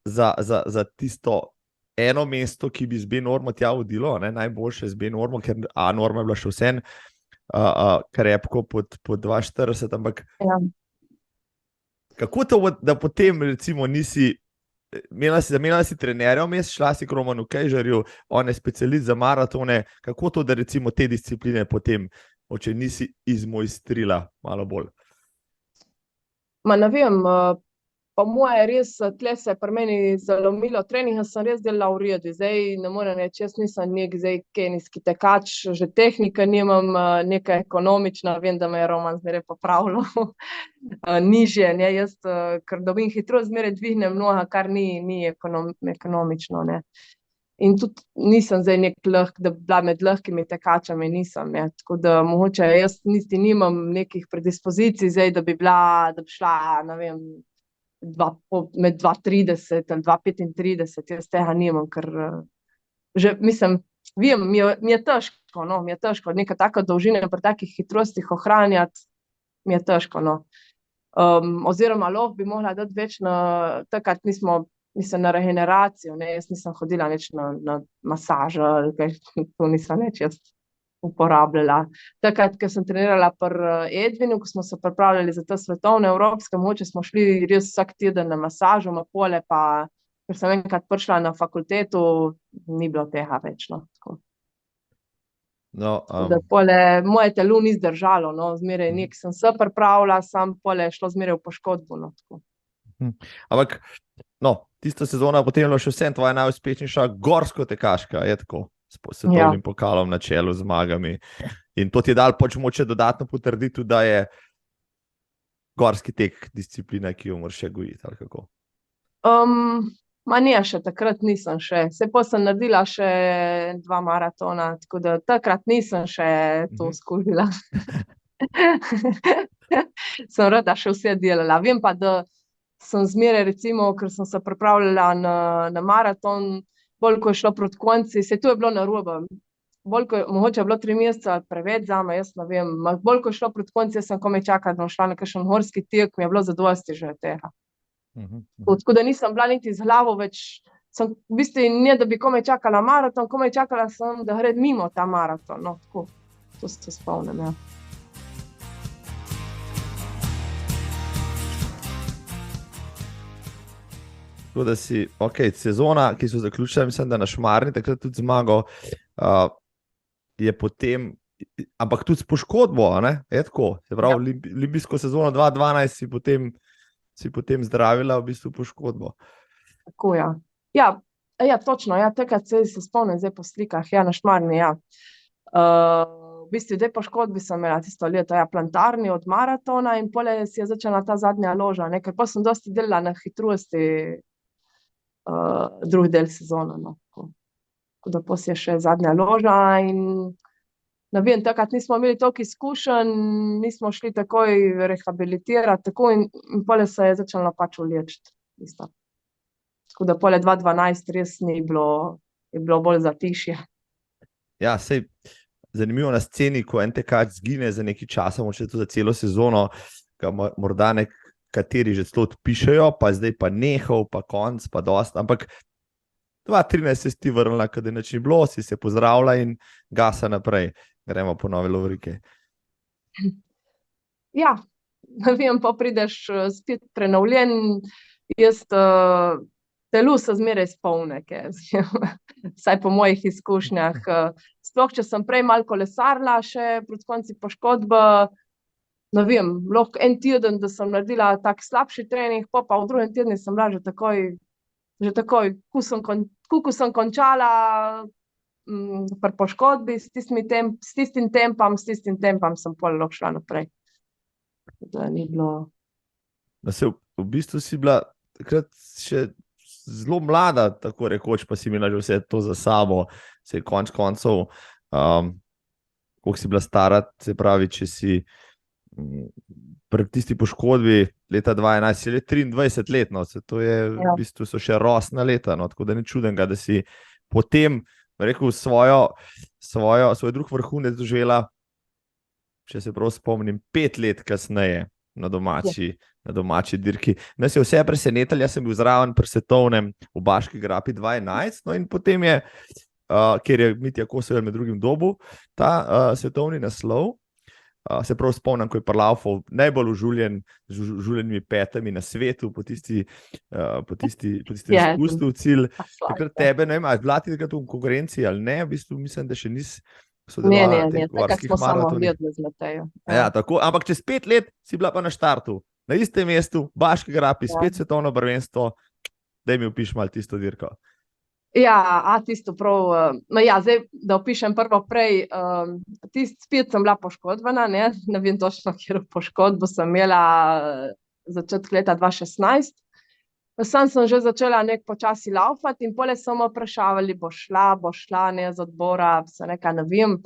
za tisto eno mesto, ki bi z B-normo tja vodilo, ne, najboljše z B-normo, ker A-norma je bila še vsem krepko pod 2,40, ampak kako to, da potem recimo nisi, zamenjala si trenerja vmes, šla si k Romanu Kejžarju, on je specialist za maratone, kako to, da recimo te discipline potem, če nisi izmojstrila malo bolj? Ma ne vem, po moje res, tle se je pri meni zalomilo, treninge sem res delala v redu, zdaj ne morem reči, jaz nisem zdaj kenijski tekač, že tehnike nimam, neka ekonomična, vem, da me je Roman zmeraj popravljal, nižje, ne, jaz, ker dobim hitrost, zmeraj dvignem noga, kar ni ekonomično, ne. In tudi nisem zdaj da bi bila med lahkimi tekačami, nisem, ne, tako da mogoče jaz niti nimam nekih predispozicij zdaj, da bi šla, ne vem, med 2,30 ali 2,35, jaz tega nimam, ker že, mislim, vem, mi je težko, no, mi je težko, neka taka dolžina pri takih hitrostih ohranjati, mi je težko, no. Oziroma lov bi mogla dati več takrat nismo, mislim, na regeneracijo, ne, jaz nisem hodila nič na masažo, ali kaj, to nisem nič jaz uporabljala. Takrat, ko sem trenirala pri Edvinu, ko smo se pripravljali za te svetovne, evropske, mogoče smo šli res vsak teden na masažo, pole pa, ker sem enkrat prišla na fakultetu, ni bilo tega več, no, tako. Da pole moje telo ni zdržalo, no, zmeraj nek sem se pripravila, sam pole je šlo zmeraj v poškodbo, no, tako. Ampak, no, tista sezona potem je bila še vsem tvoja najuspešnejša gorsko tekaška, je tako? S svetovnim pokalom na čelu, zmagami. In to ti je dal pač moče dodatno potrditi, da je gorski tek disciplina, ki jo moraš še gojiti, ali kako? Ma ne, še takrat nisem še. Saj pol sem naredila še 2 maratona, tako da takrat nisem še to skušala. Sem rada še vse delala. Vem pa, da sem zmeraj recimo, ker sem se pripravljala na maraton, bolj ko je šlo proti konci, saj to je bilo narobe. Mogoče je bilo 3 mesece preveč zame, jaz ne vem, bolj ko je šlo proti konci, jaz sem komaj čakala, da bom šla na kakšen gorski tek, mi je bilo zadosti že tega. Tako da nisem bila niti z glavo več, sem v bistvu ne, da bi komaj čakala maraton, komaj čakala sem, da gre mimo ta maraton, no, tako, to se spomnim, ja. Tako da si, sezona, ki so zaključila, mislim, da na Šmarni, takrat tudi zmagal, je potem, ampak tudi s poškodbo, ne, je tako, se pravi, olimpijsko sezono 2012 si potem zdravila v bistvu poškodbo. Tako, ja. Ja, točno, ja, takrat se spomnim zdaj po slikah, ja, na Šmarni, ja. V bistvu, dve poškodbi sem imela tisto leto, ja, plantarni od maratona in pole si je začela ta zadnja loža, ne, ker pa sem dosti delala na hitrosti. drugi del sezona. No. Tako da pos je še zadnja loža in ne vem, takrat nismo imeli toliko izkušenj, nismo šli takoj rehabilitirati, tako in pole se je začelo pač ulečiti. Tako da pole 2012 res ni bilo, je bilo bolj zatišje. Ja, sej zanimivo na sceni, ko en tekač zgine za nekaj časa, moče to za celo sezono, ga morda nekateri že celo odpišejo, pa zdaj pa nehal, pa konc, pa dost, ampak 2013 si ti vrnila, kada nič ni bilo, si se pozdravila in gasa naprej. Gremo po nove lovrike. Ja, ne vem, pa prideš spet prenovljen, jaz telu so zmeraj spolne, vsaj po mojih izkušnjah. Sploh, če sem prej malo kolesarila, še proti konci poškodbe, ne vem, lahko en teden, da sem naredila tak slabši trening, pa v drugem tednu sem bila že takoj, ko sem končala pri poškodbi, s tistim tempom sem pol lahko šla naprej. Da ni bilo... V bistvu si bila takrat še zelo mlada, tako rekoč, pa si imela že vse to za sabo, se je konc koncev, koliko si bila stara, se pravi, če si pri tisti poškodbi leta 2011, si le 23 let, no, to je, v bistvu so še rosna leta, no, tako da ni čudenega, da si potem, rekel, svoj drug vrhunec doživela, če se prav spomnim, 5 let kasneje na domači dirki. Nas je vse presenetilo, jaz sem bil zraven pri svetovnem v Baški grapi 2011, no in potem je, ker je Mitja Kosovel med drugim dobil ta svetovni naslov, se prav spomnim, ko je parlaufal najbolj užuljenimi petami na svetu po tisti izpustu v cilj. Takrat tebe, ne vem, ali bila ti takrat v konkurenci ali ne, v bistvu mislim, da še nisi sodelovala na teh gorskih maratonih. Ja, tako, ampak čez 5 let si bila pa na štartu, na istem mestu, Baški grapi, spet svetovno prvenstvo, daj mi opiš malo tisto dirko. Ja, tisto prav, no ja, zdaj, da opišem prvo prej, spet sem bila poškodbena, ne vem točno, kjer poškodbo sem imela začetek leta 2016. Sem že začela počasi laufati in pole so me vprašavali, bo šla, ne, z odbora, se neka, ne vem.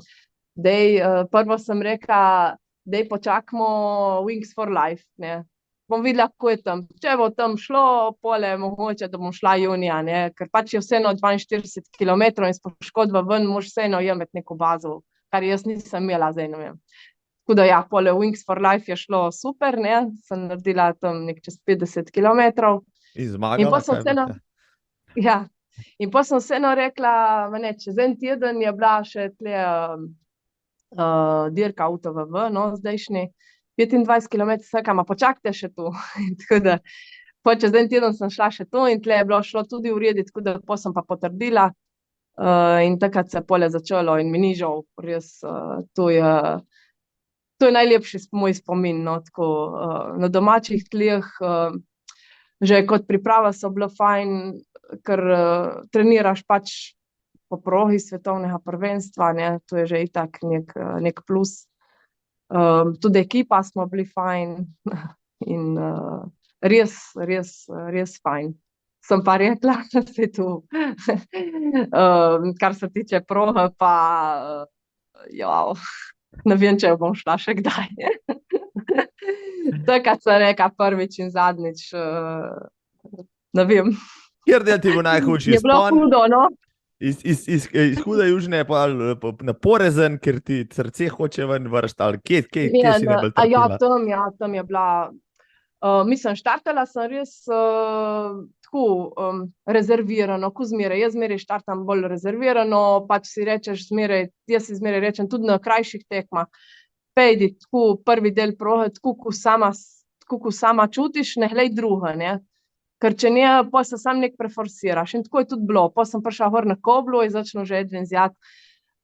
Prvo sem rekla, daj počakamo Wings for Life, ne. Bom videla, kako je tam. Če bo tam šlo, pole mogoče, da bom šla junija, ne, ker pač je vseeno 42 kilometrov in s poškodbo ven moraš vseeno imeti neko bazo, kar jaz nisem imela, zdaj ne vem. Tako da ja, pole Wings for Life je šlo super, ne, sem naredila tam čez 50 kilometrov. In zmagala, ja, in pa sem vseeno rekla, ne, čez en teden je bila še tle dirka UTVV, no, zdajšnji, 25 km, vsega, počakajte še tu. Tako da, čez en teden sem šla še tu in tle je bilo šlo tudi v redu, tako da pa sem pa potrdila in takrat se je pole začelo in mi ni žal, res, to je najlepši moj spomin, no, tako, na domačih tleh, že kot priprava so bilo fajn, ker treniraš pač po progi svetovnega prvenstva, ne, to je že itak nek plus. Tudi ekipa smo bili fajn in res fajn. Sem pa rekla, da se tu, kar se tiče proge, pa ne vem, če bom šla še kdaj. Takrat sem rekla prvič in zadnjič, ne vem. Kjer del ti bo najhujši? Je bilo hudo, no. Iz hude južne je pa naporezen, ker ti srce hoče ven vršt, ali kje si najbolj trpila? Ja, tam je bila, mislim, štartala sem res tako rezervirano, ko zmeraj, jaz zmeraj štartam bolj rezervirano, pač si rečeš zmeraj, jaz si zmeraj rečem, tudi na krajših tekmah, pejdi tako prvi del proge, tako ko sama čutiš, ne glej druga, ne. Ker če ne, pa se sam nek preforsiraš in tako je tudi bilo. Pa sem prišla gor na Koblu in začel že Edvin zjad.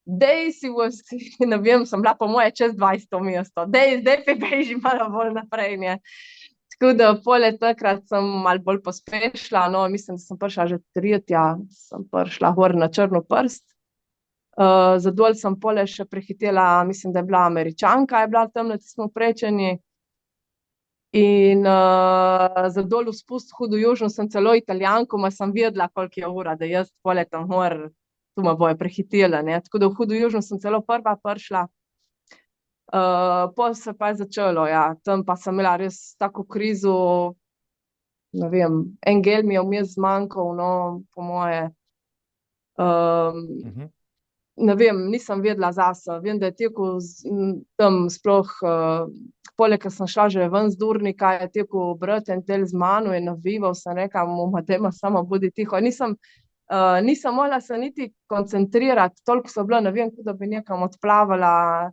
Ne vem, sem bila po moje čez 20 mesto. Zdaj beži malo bolj naprej, ne. Tako da pole takrat sem malo bolj pospešila, no, mislim, da sem prišla že tretja, sem prišla gor na Črno prst. Zadol sem pole še prehitela, mislim, da je bila Američanka, je bila tam na tistem prečenju. In za dol v spust hudo južno sem celo Italijanko, ma sem vedela, koliko je ura, da jaz pole tam mor, tu me bojo prehitela, ne. Tako da v hudo južno sem celo prva prišla. Pol se pa je začelo, ja, tam pa sem imela res tako krizo, ne vem, en gel mi je vmes zmanjkal, no, po moje. Ne vem, nisem vedela zase, vem, da je tekel tam sploh, poleg, ker sem šla že ven z Durnika, je tekel brat en del z mano in navival se nekam, dajmo samo bodi tiho. Nisem mogla se niti koncentrirati, toliko so bila, ne vem, da bi nekam odplavala.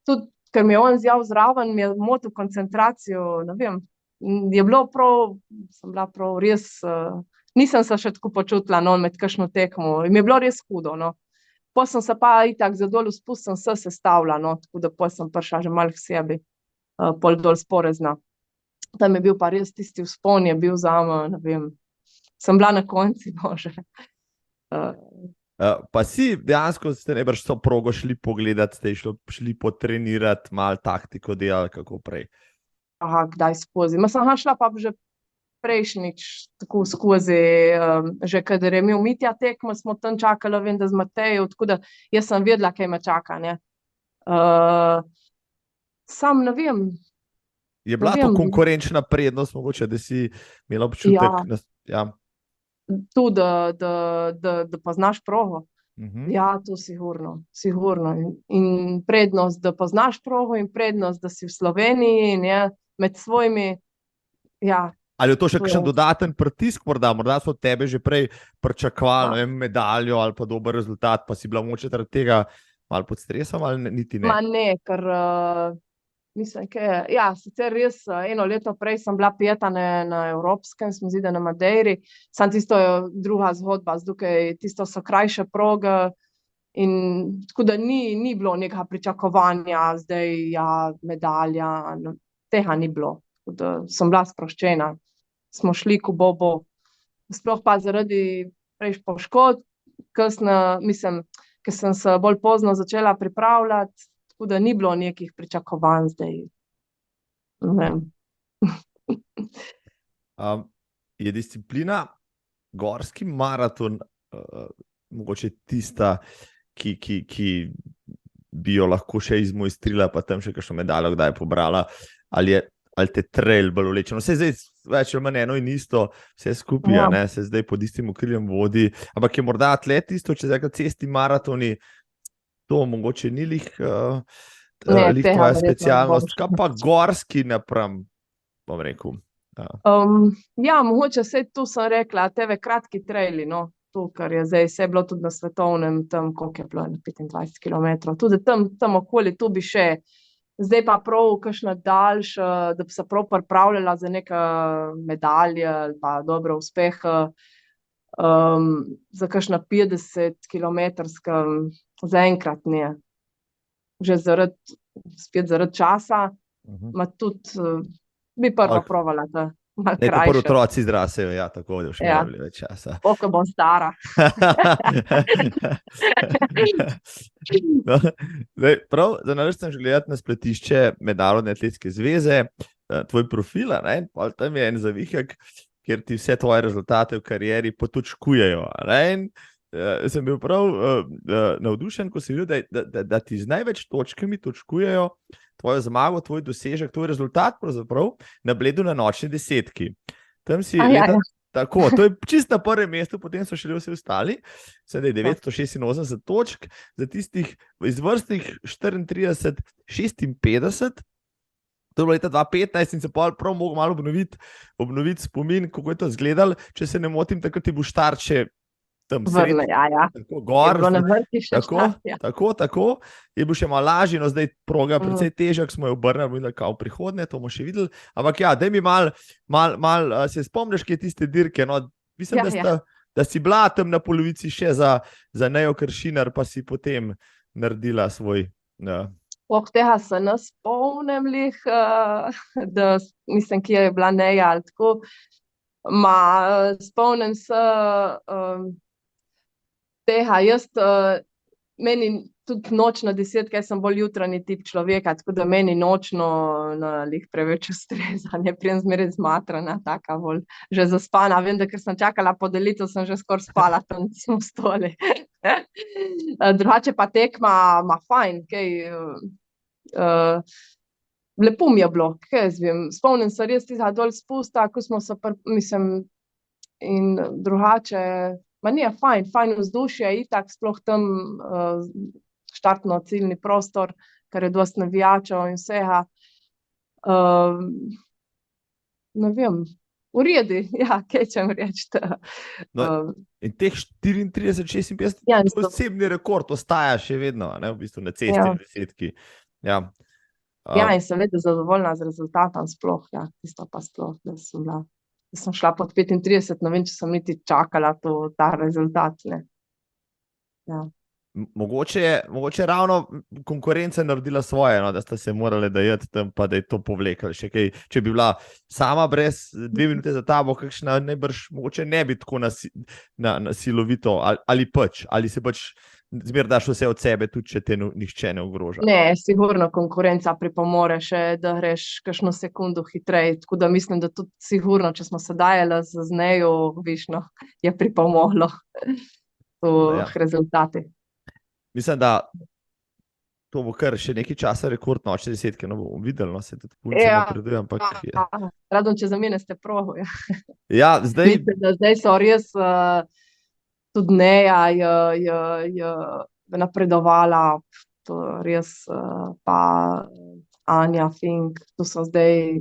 Tudi, ker mi je on zjal zraven, mi je motil koncentracijo, ne vem, je bilo prav, sem bila prav res, nisem se še tako počutila, no, med kakšno tekmo, in mi je bilo res hudo, no. Pol sem se pa itak za dol v spust sem se sestavila, no, tako da pol sem prišla že malo k sebi, pol dol s Porezna. Tam je bil pa res tisti vzpon je bil zame, ne vem, sem bila na koncu, bože. Pa si dejansko ste najbrž to progo šli pogledati, ste šli potrenirati, malo taktiko delali, kako prej? Aha, kdaj skozi. Ma sem šla pa že prejšnjič tako skozi, že kadar je imel Mitja tekmo, smo tam čakali, vem, da z Matejo, tako da jaz sem vedela, kaj me čaka, ne. Sam ne vem. Je bila to konkurenčna prednost, mogoče, da si imela občutek? Ja. Tu, da poznaš progo. Ja, to sigurno. In prednost, da poznaš progo, in prednost, da si v Sloveniji in je med svojimi, ja. Ali je to še kakšen dodaten pritisk, morda so tebe že prej pričakovali, medaljo ali pa dober rezultat, pa si bila mogoče zaradi tega malo pod stresom ali niti ne? Ma ne, ker mislim, ja, sicer res eno leto prej sem bila peta na Evropskem, se mi zdi, da na Madeiri, samo tisto je druga zgodba, zdaj tisto so krajše proge in tako da ni bilo nekega pričakovanja, zdaj ja, medalja, tega ni bilo, tako da sem bila sproščena, smo šli, ko bo. Sploh pa zaradi prej poškodb, mislim, ker sem se bolj pozno začela pripravljati, tako da ni bilo nekih pričakovanj zdaj. Ne vem. Je disciplina gorski maraton mogoče tista, ki bi jo lahko še izmojstrila, pa tam še kakšno medaljo kdaj pobrala, ali te trail bolj vleče? No, saj zdaj več ali manj eno in isto, vse skupaj, ja. Se zdaj pod istim okriljem vodi, ampak je morda atlet isto, če zdaj cesti maratoni, to mogoče ni lih tvoja specialnost, kaj pa gorski napram, bom rekel. Ja, mogoče vse tu sem rekla, teve kratki traili, no, to, kar je zdaj vse bilo tudi na svetovnem, tam, koliko je bilo, 25 kilometrov, tudi tam okoli, tu bi še, zdaj pa prav kakšna daljša, da bi se prav pripravljala za neke medalje ali pa dobre uspehe, za kakšna 50 kilometrska, zaenkrat ne. Že spet zaradi časa, ma tudi bi prva provala ta malo krajše. Ko prvi otroci zrasejo, ja, tako da še ne bi več časa. Ko bom stara. No, zdaj, prav, za nalaž sem želel na spletišče Mednarodne atletske zveze, tvoj profil, tam je en zavihek, kjer ti vse tvoje rezultate v karieri potočkujejo. Sem bil prav navdušen, ko si videl, da ti z največ točkami točkujejo tvojo zmago, tvoj dosežek, tvoj rezultat pravzaprav na Bledu na nočni desetki. Tam si tako, to je čisto na prvem mestu, potem so šele vsi ostali, sedaj 986 točk, za tistih izvrstnih 34, 56, to je bilo leta 2015 in se prav mogel malo obnoviti spomin, kako je to izgledalo, če se ne motim, takrat je bil štart še tam sredi, tako gor, tako, je bil še malo lažji, no zdaj proga precej težak, smo jo obrnili kao v prihodnje, to bomo še videli, ampak ja, daj mi mal se spomniš, kje tiste dirke, no, mislim, da si bila tam na polovici še za Nejo Kršinar, pa si potem naredila svoj... Tega se ne spomnim lih, da mislim, kje je bila Neja ali tako, spomnim se tega, meni tudi noč na 10, kaj sem bolj jutranji tip človeka, tako da meni nočno lih preveč ustreza, ne prijem zmeraj zmatrana, taka bolj že zaspana. Vem, da ker sem čakala podelitev, sem že skoraj spala tam v stoli. Drugače pa tekma, fajn, kaj, lepo mi je bilo, kaj jaz vem, spomnim se res tistega dol spusta, ko smo se, mislim, in drugače, nije fajn vzdušje, itak, sploh tam štartno-ciljni prostor, ker je dosti navijačev in vsega. Ne vem, v redu, ja, kaj čem reči. In teh 34-56, Ja, to osebni rekord ostaja še vedno, ne, v bistvu na cesti, Ja. v desetki. Ja. Ja, in seveda zadovoljna z rezultatom sploh, ja, tisto pa sploh, da sem šla pod 35, ne vem, če sem niti čakala ta rezultat, ne. Ja. Mogoče ravno konkurenca je naredila svoje, no, da sta se morali dajati tam, pa da je to povlekli še kaj. Če bi bila sama brez 2 minute za tabo, kakšna najbrž mogoče ne bi tako na silovito, ali se pač zmer daš vse od sebe, tudi če te nihče ne ogroža. Ne, sigurno konkurenca pripomore še, da greš kakšno sekundo hitreje, tako da mislim, da tudi sigurno, če smo se dajali z nejo, višno, je pripomoglo Ja. k rezultati. Mislim, da to bo kar še nekaj časa rekord nočne desetke, no bomo videli, no, se tudi punce napreduje, ampak Radon, če za mene ste probo, ja. Ja, zdaj, Mislim, da zdaj so res, tudi Neja je napredovala, to res, pa Anja Fink, tu so zdaj,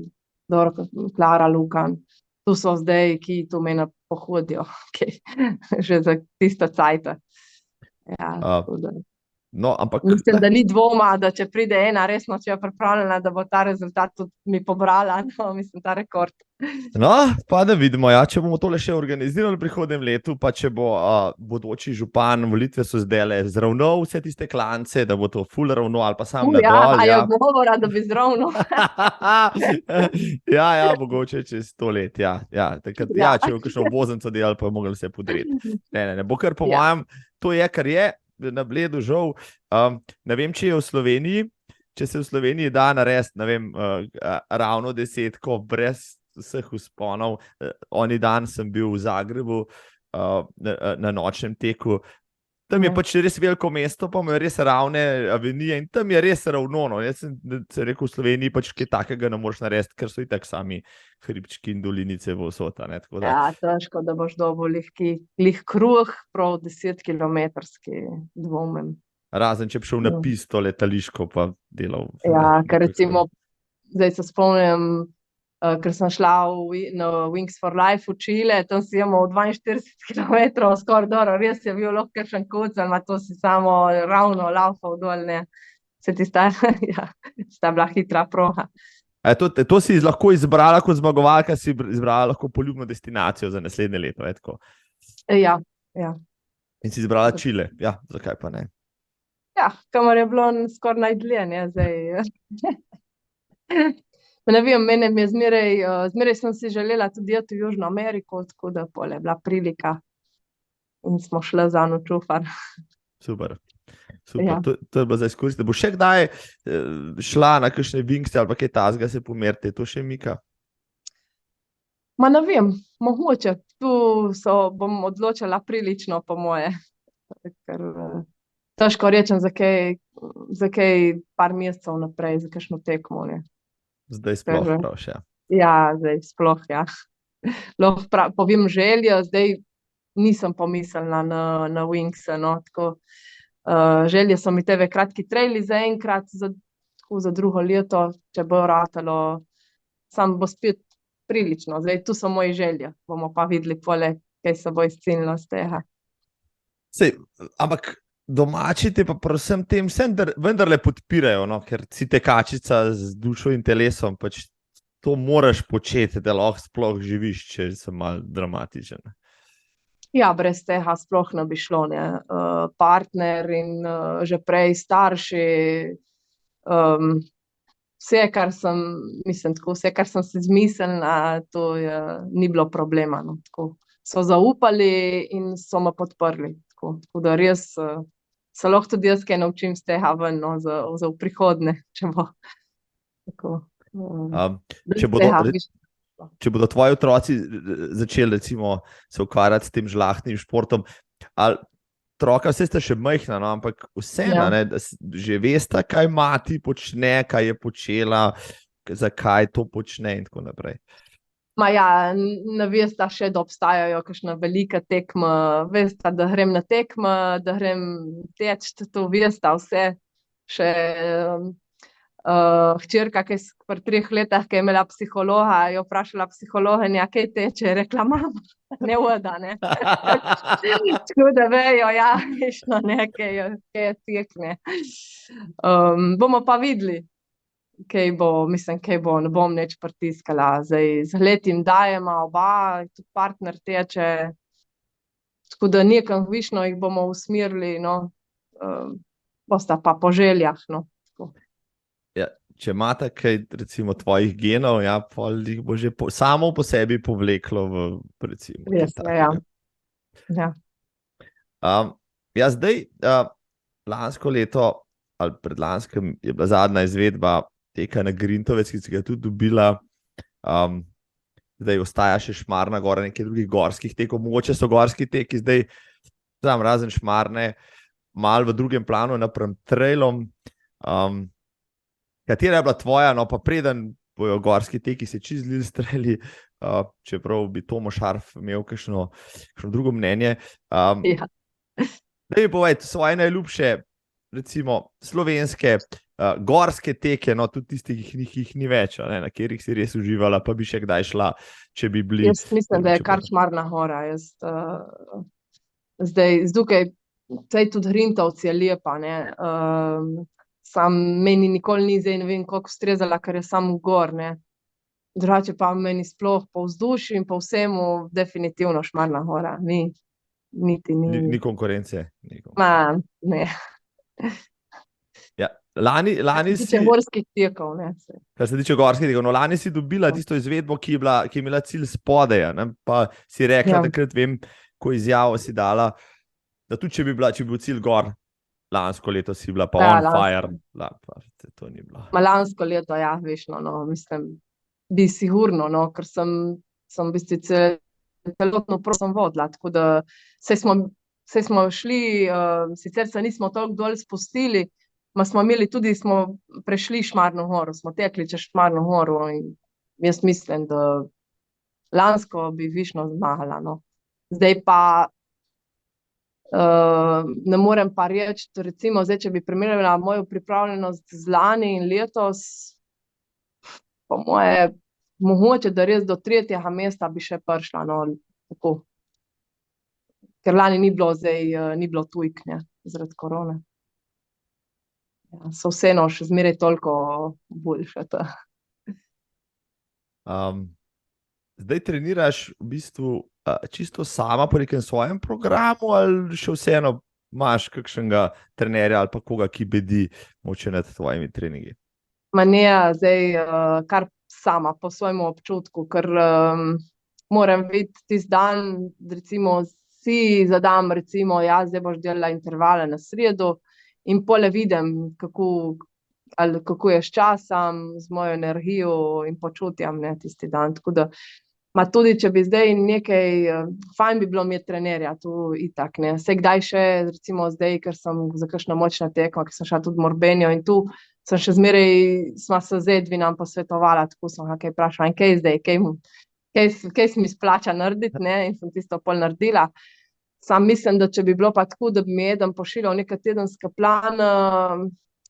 dobro, Klara Lukan, tu so zdaj, ki tu mene pohodijo, že za tiste cajte. Ja, tako da. no, ampak Mislim, da ni dvoma, da če pride ena resno, če je pripravljena, da bo ta rezultat tudi mi pobrala, no, mislim, ta rekord. No, pa da vidimo, ja, če bomo tole še organizirali v prihodnjem letu, pa če bo bodoči župan, volitve so zdajle zravnal vse tiste klance, da bo to ful ravno ali pa sam nadol. Ja, je govora, da bi zravnal. Ja, mogoče čez 100 let, ja. Takrat, če bo kakšno obvoznico delali, pa je mogli vse podreti. Ne, bo kar po mojem, to je, kar je, na Bledu žal. Ne vem, če je v Sloveniji, če se v Sloveniji da narediti, ne vem, ravno desetko, brez vseh vzponov. Oni dan sem bil v Zagrebu na nočnem teku. Tam je pač res veliko mesto, pa imajo res ravne avenije in tam je res ravno. Jaz sem rekel, v Sloveniji pač kaj takega ne moreš narediti, ker so itak sami hribčki in dolinice vsota. Ja, težko, da boš dobil lih kruh, prav 10-kilometrski, dvomem. Razen, če bi šel na pisto letališko, pa delal. Ja, ker recimo, zdaj se spomnim, ker sem šla na Wings for Life v Čile, tam si imel 42 kilometrov, skoraj dobro, res je bil lahko kakšen kuc, ali to si samo ravno laufal dol, ne. Se ti sta bila hitra proga. To si lahko izbrala kot zmagovalka, si izbrala lahko poljubno destinacijo za naslednje leto, je tako? Ja. In si izbrala Čile, ja, zakaj pa ne? Ja, kamor je bilo skoraj najdlje, ne, zdaj. Ne vem, mene mi je zmeraj sem si želela tudi iti v Južno Ameriko, tako da pol je bila prilika in smo šli za nočufar. Super. Ja. To je bilo za izkoristiti. Bo še kdaj šla na kakšne Wingse ali pa kaj tazga se pomeriti, to še mika? Ma ne vem, mogoče, tu bom odločila prilično po moje, ker težko rečem za kaj par mesecev naprej, za kakšno tekmo, ne. Zdaj sploh praviš, ja. Ja, zdaj sploh, ja. Lahko povem željo, zdaj nisem pomislila na Wingse, no, tako. Želje so mi tebe kratki traili zaenkrat, za drugo leto, če bo ratalo, sam bo spet prilično, zdaj tu so moje želje, bomo pa videli pole, kaj se bo izcililo z tega. Sej, ampak domači te pa predvsem tem vendarle podpirajo, no, ker si tekačica z dušo in telesom, pač to moraš početi, da lahko sploh živiš, če sem malo dramatičen. Ja, brez tega sploh ne bi šlo, ne. Partner in že prej starši, vse, kar sem si zmislila, to ni bilo problema, no, tako. So zaupali in so me podprli, tako da res se lahko tudi jaz kaj naučim z tega ven, no, za v prihodnje, če bo tako. Če bodo tvoji otroci začeli recimo se ukvarjati s tem žlahtnim športom, ali otroka, vse sta še majhna, no, ampak vseeno, Ja. da že veste, kaj mati počne, kaj je počela, zakaj to počne in tako naprej. Ma ja, ne vesta še, da obstajajo kakšna velika tekma, vesta, da grem na tekme, da grem teč, to vesta vse. Še hčerka, ki je pri 3 letih, ki je imela psihologa, je vprašala psihologinja, kaj teče, je rekla, mama, ne voda, ne. Tako da vejo, ja, mišno, ne, kaj je tekne. Bomo pa videli, kaj bo, ne bom nič pritiskala. Zdaj, z letim dajema oba, tudi partner teče, tako da nekam višno jih bomo usmerili, no, bosta pa po željah, no. Ja, če imate kaj, recimo, tvojih genov, ja, pol jih bo že samo po sebi povleklo v, recimo, Res, ja. Ja. Ja, zdaj, lansko leto ali predlanskem je bila zadnja izvedba teka na Grintovec, ki si ga tudi dobila. Zdaj ostaja še Šmarna gora, nekaj drugih gorskih tekov, mogoče so gorski teki zdaj, razen Šmarne, malo v drugem planu napram trailom. Katera je bila tvoja, no pa preden bojo gorski teki se čizli streli, čeprav bi Tomo Šarf imel kakšno drugo mnenje. Ja. Da mi povejte svoje najljubše, recimo, slovenske gorske teke, no tudi tistih, ki jih ni več, ne, na katerih si res uživala, pa bi še kdaj šla, če bi bili... Jaz mislim, da je kar Šmarna gora. Zdaj, zdukaj, tudi Rintovci je lepa, ne. Sam meni nikoli ni, zdaj ne vem, koliko ustrezala, ker je samo gor, ne. Drugače pa meni sploh po vzdušju in po vsemu definitivno Šmarna gora. Ni konkurence. Ma, ne. Ja, lani Kar se si... tiče gorskih tekov, ne. Kar se tiče gorskih tekov, no lani si dobila tisto izvedbo, ki je imela cilj spodeja, ne, pa si rekla, takrat vem, ko izjavo si dala, da tudi če bi bil cilj gor, lansko leto si bila pa on fire. To ni bilo. Ma lansko leto, ja, veš, no, mislim, bi sigurno, no, ker sem v bistvu celotno prosim vodila, tako da saj smo šli, sicer se nismo toliko dol spustili, ma smo prešli Šmarno goro, smo tekli čez Šmarno goro in jaz mislim, da lansko bi višno zmagala, no. Zdaj pa ne morem pa reči, recimo, zdaj, če bi primerjala mojo pripravljenost z lani in letos, po moje, mogoče, da res do 3. mesta bi še prišla, no, tako. Ker lani ni bilo tujk, ne, zaradi korone. Ja, so vseeno še zmeraj toliko boljše. Zdaj treniraš v bistvu čisto sama po nekem svojem programu ali še vseeno imaš kakšnega trenerja ali pa koga, ki bedi moče nad tvojimi treningi? Ma ne, zdaj kar sama po svojemu občutku, ker moram videti tisti dan, recimo si zadam, recimo, ja, zdaj boš delala intervale na sredo in pole vidim, kako je s časom, z mojo energijo in počutjem, ne, tisti dan, tako da ma tudi, če bi zdaj nekaj, fajn bi bilo imeti trenerja, tu itak, ne, saj kdaj še, recimo zdaj, ker sem za kakšna močna tekma, ker sem šla tudi v Morbenijo in tu sem še zmeraj, sva se z Edvinom posvetovala, tako sem ga kaj vprašala, in kaj zdaj, kaj se mi splača narediti, ne, in sem tisto pol naredila. Sam mislim, da če bi bilo pa tako, da bi mi eden pošiljal neka tedenska plan,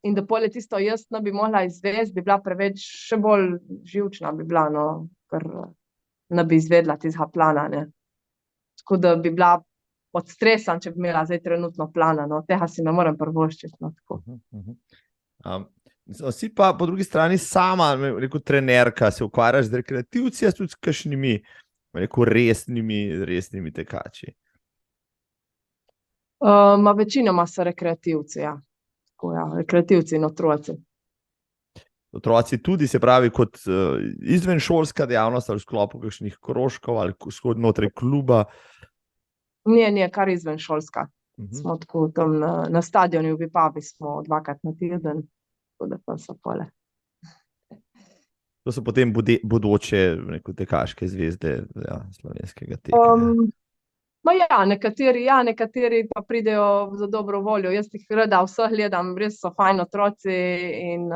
in da pol je tisto jaz ne bi mogla izvesti, bi bila preveč, še bolj živčna bi bila, no, ker ne bi izvedla tistega plana, ne. Tako da bi bila pod stresom, če bi imela zdaj trenutno plana, no, tega si ne morem privoščiti, no, tako. Si pa po drugi strani sama, rekel, trenerka, se ukvarjaš z rekreativci, tudi s kakšnimi, rekel, resnimi tekači. Večinoma so rekreativci, ja. Tako, ja, rekreativci in otroci. Otroci tudi, se pravi, kot izvenšolska dejavnost ali v sklopu kakšnih krožkov ali znotraj kluba? Ne, kar izvenšolska. Smo tako tam na stadionu v Vipavi smo 2-krat na teden, tako da pa so pole. To so potem bodoče tekaške zvezde slovenskega teka. Nekateri pa pridejo za dobro voljo. Jaz jih rada vseh gledam, res so fajn otroci in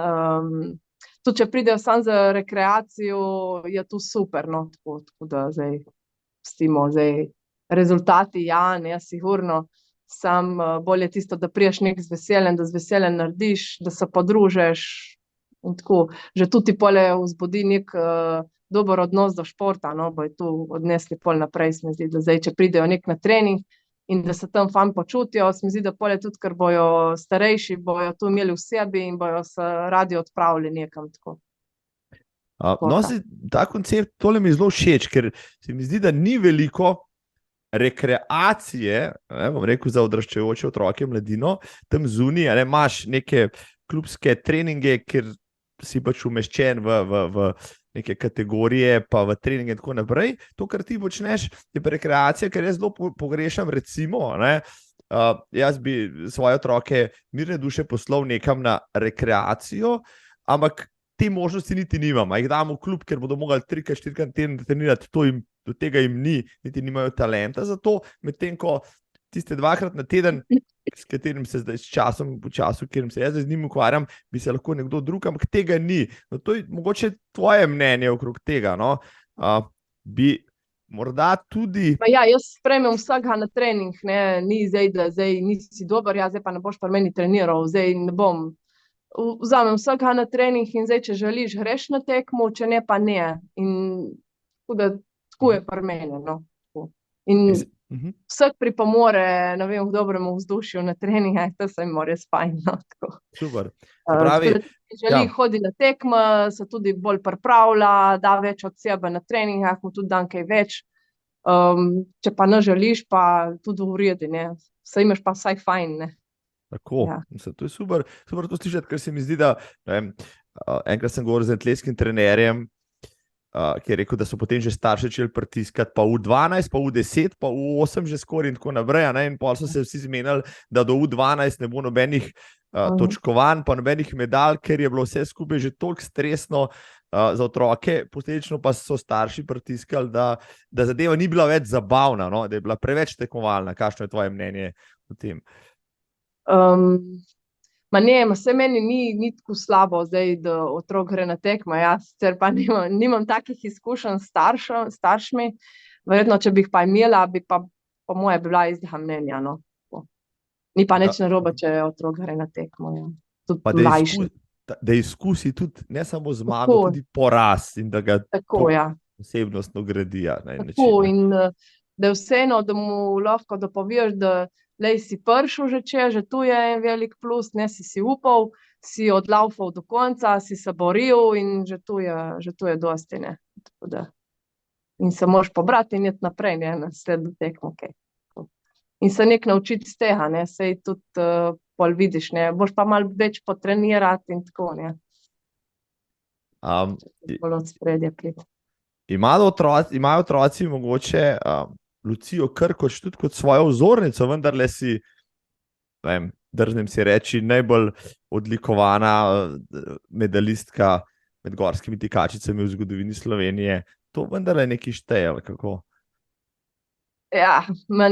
tudi če pridejo samo za rekreacijo, je to super, no, tako da zdaj pustimo rezultati, ne, sigurno, sam bolje tisto, da priješ nek z veseljem, da z veseljem narediš, da se podružiš in tako. Že tudi pole vzbudi nek dober odnos do športa, no, bojo tu odnesli pol naprej, se mi zdi, da zdaj, če pridejo nek na trening in da se tam fajn počutijo, se mi zdi, da pol je tudi, ker bojo starejši, bojo tu imeli v sebi in bojo se radi odpravili nekam tako. Ta koncept, tole mi je zelo všeč, ker se mi zdi, da ni veliko rekreacije, bom rekel, za odraščajoče otroke, mladino, tam zunaj, imaš neke klubske treninge, kjer si pač umeščen v neke kategorije, pa v treninge in tako naprej. To, kar ti počneš, je pa rekreacija, ker jaz zelo pogrešam, recimo, jaz bi svoje otroke mirne duše poslal nekam na rekreacijo, ampak te možnosti niti nimam. Jih dam v klub, ker bodo mogli 3-4 teden trenirati, do tega jim ni, niti nimajo talenta za to, medtem ko tiste 2-krat na teden, s katerim se zdaj v času, kjer se jaz z njim ukvarjam, bi se lahko nekdo drug, ampak tega ni. No, to je mogoče tvoje mnenje okrog tega, no? Bi morda tudi... Jaz sprejmem vsakega na trening, ne? Ni zdaj, da zdaj nisi dober, zdaj pa ne boš pri meni treniral, zdaj ne bom. Vzamem vsakega na trening in zdaj, če želiš, greš na tekmo, če ne, pa ne. In tako je pri meni, no. In vsak pripomore, ne vem, v dobremu vzdušju na treningu, to se jim res fajn, no, tako. Super. Če želi hoditi na tekme, se tudi bolj pripravlja, da več od sebe na treningah, mu tudi dan kaj več. Če pa ne želiš, pa tudi v redu, ne. Saj imaš pa vsaj fajn, ne. Tako, to je super to slišati, ker se mi zdi, da enkrat sem govoril z atletskim trenerjem, ki je rekel, da so potem že starši začeli pritiskati, pa U12, pa U10, pa U8 že skoraj in tako naprej, in pol so se vsi zmenili, da do U12 ne bo nobenih točkovanj, pa nobenih medalj, ker je bilo vse skupaj že toliko stresno za otroke, posledično pa so starši pritiskali, da zadeva ni bila več zabavna, no? Da je bila preveč tekmovalna. Kakšno je tvoje mnenje o tem? Saj meni ni tako slabo zdaj, da otrok gre na tekmo, sicer pa nimam takih izkušenj s staršmi, verjetno, če bi jih pa imela, bi pa po moje bila istega mnenja, no. Ni pa nič narobe, če otrok gre na tekmo, tudi mlajši. Da izkusi tudi ne samo zmago, tudi poraz in da ga osebnostno gradi. Tako, in da je vseeno, da mu lahko dopoveš, da lej si prišel že tu je en velik plus, ne, si upal, si odlaufal do konca, si se boril in že tu je dosti, ne. Tako da. In se moraš pobrati in iti naprej, ne, na naslednjo tekmo, okej. In se nekaj naučiti iz tega, ne, saj tudi pol vidiš, ne, boš pa malo več potrenirati in tako, ne. Bolj od spredja priti. Imajo otroci mogoče Lucijo Krkoč tudi kot svojo vzornico, vendarle si, drznem si reči, najbolj odlikovana medalistka med gorskimi tekačicami v zgodovini Slovenije. To vendarle nekaj šteje, ali kako?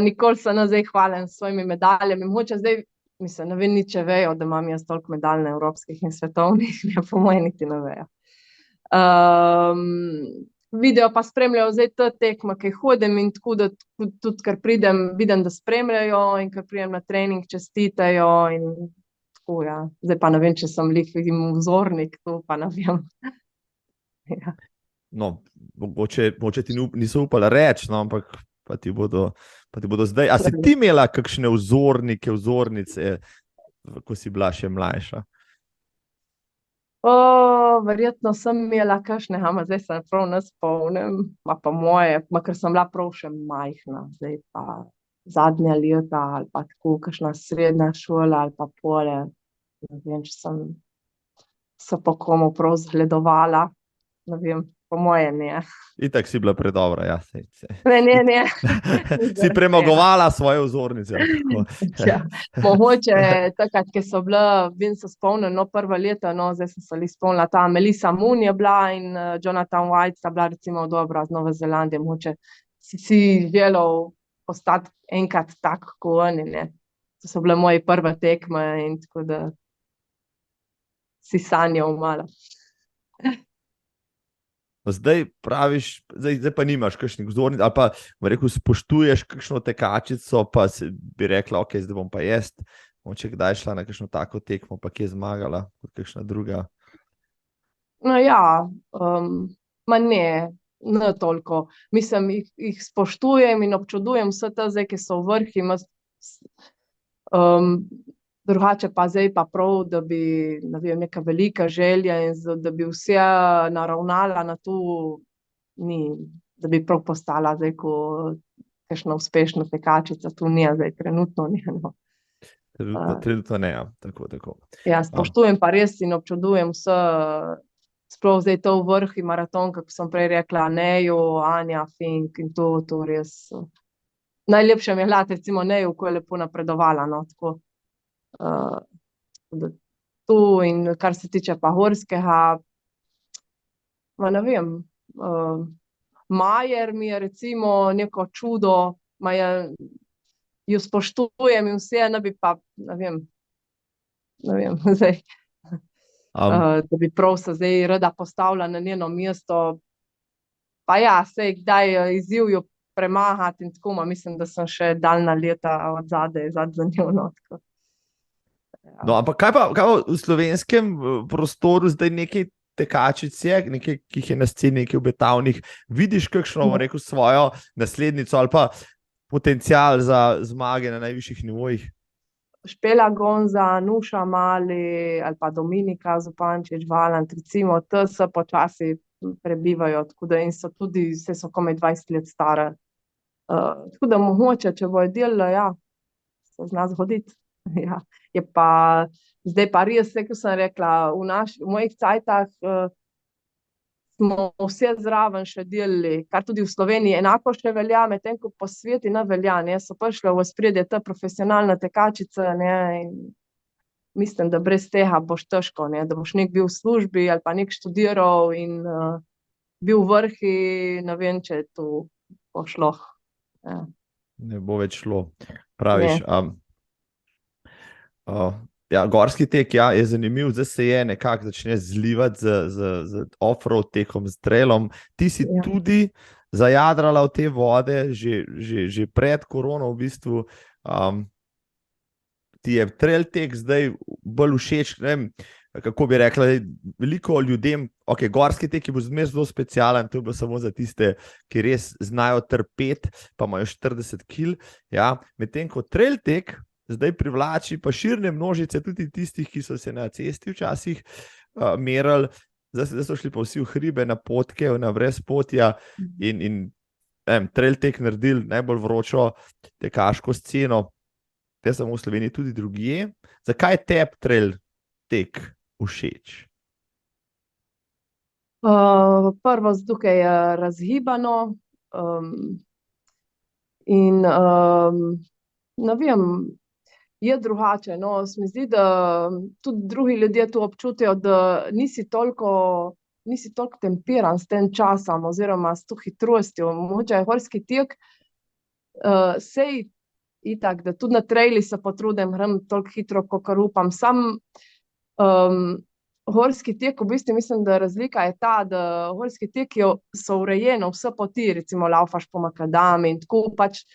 Nikoli se ne zdaj hvalim s svojimi medaljami. Mogoče zdaj, mislim, ne vem, če vejo, da imam jaz toliko medalj na evropskih in svetovnih, po moje niti ne vejo. Video pa spremljajo zdaj te tekme, ki hodim in tako, da tudi, ker pridem, vidim, da spremljajo in ker pridem na trening, čestitajo in tako, Zdaj pa ne vem, če sem vidim vzornik, to pa ne vem. No, mogoče ti niso upala reči, no, ampak pa ti bodo zdaj. A si ti imela kakšne vzornike, vzornice, ko si bila še mlajša? Verjetno sem imela kakšnega, zdaj se prav ne spomnim, pa moje, ker sem bila prav še majhna, zdaj pa zadnja leta ali pa tako, kakšna srednja šola ali pa pole, ne vem, če sem se po komu prav zgledovala, ne vem, po moje ne. Itak si bila predobra, ja. Ne. Si premagovala svoje vzornice. Ja, mogoče takrat, ki so bila, vem se spomnim, no, prva leta, no, zdaj sem se li spomnila, ta Melissa Moon je bila in Jonathan White sta bila recimo dobra z Nove Zelandije, mogoče si želel postati enkrat tak, kot oni, ne. To so bile moje prve tekme in tako da si sanjal malo. Zdaj praviš, zdaj pa nimaš kakšnih vzornic, ali pa rekel, spoštuješ kakšno tekačico, pa bi rekla, ok, zdaj bom pa jaz, če kdaj šla na kakšno tako tekmo, pa kje zmagala, kot kakšna druga. No ja, ne toliko. Mislim, jih spoštujem in občudujem vse te zdaj, ki so v vrhu. Drugače pa zdaj pa prav, da bi, ne vem, neka velika želja in da bi vse naravnala na to, ni, da bi prav postala zdaj kot kakšna uspešna tekačica, tu ni, zdaj trenutno ni. No. Trenutno ne, ja. Tako. Ja, spoštujem pa res in občudujem vse, sploh zdaj to v vrhu maraton, kako sem prej rekla, Neju, Anja, Fink in to res. Najlepše mi je gledati, recimo Neju, ko je lepo napredovala, no, tako. Tu in kar se tiče pa horskega, ne vem, Majer mi je recimo neko čudo, jo spoštujem in vse, ne bi pa, ne vem, zdaj, da bi prav se zdaj rada postavila na njeno mesto, pa ja, sej kdaj izziv jo premagati in tako, mislim, da sem še daljna leta od zadaj za njo, no, tako. No, ampak kaj pa v slovenskem prostoru zdaj nekaj tekačic je, nekaj, ki jih je na sceni, nekaj obetavnih, vidiš kakšno, rekel, svojo naslednico ali pa potencial za zmage na najvišjih nivojih? Špela Gonza, Nuša Mali ali pa Dominika Zupančič, Valant, recimo, te se počasi prebivajo, tako da in so tudi, vse so komaj 20 let stare. Tako da mogoče, če bojo delali, ja, se zna zgoditi. Ja. Je pa, zdaj pa res, kot sem rekla, v mojih cajtah smo vse zraven še delali, kar tudi v Sloveniji enako še velja, medtem ko po svetu ne velja, ne, so prišle v ospredje te profesionalne tekačice, ne, in mislim, da brez tega boš težko, ne, da boš nek bil v službi ali pa nek študiral in bil v vrhu, ne vem, če je to pošlo. Ja. Ne bo več šlo, praviš. Ja, gorski tek, ja, je zanimiv, zdaj se je nekako začne zlivati z off-road tekom, z trailom. Ti si tudi zajadrala v te vode že pred korono v bistvu. Ti je trail tek zdaj bolj všeč, ne vem, kako bi rekla, veliko ljudem, ok, gorski tek je bil zelo specialen, to je bilo samo za tiste, ki res znajo trpeti, pa imajo 40 kil, ja, medtem ko trail tek zdaj privlači pa širne množice, tudi tistih, ki so se na cesti včasih merali, zdaj so šli pa vsi v hribe, na potke, na brezpotja in trail tek naredili najbolj vročo tekaško sceno, te samo v Sloveniji, tudi drugje. Zakaj je tebi trail tek všeč? Prvo, tukaj je razgibano in ne vem, je drugače, no, se mi zdi, da tudi drugi ljudje to občutijo, da nisi toliko tempiran s tem časom oziroma s to hitrostjo. Mogoče je horski tek, sej itak, da tudi na traili se potrudim, grem toliko hitro, kakor upam. Sam horski tek, v bistvu mislim, da razlika je ta, da horski tek so urejeno vse poti, recimo laufaš po makadami in tako pač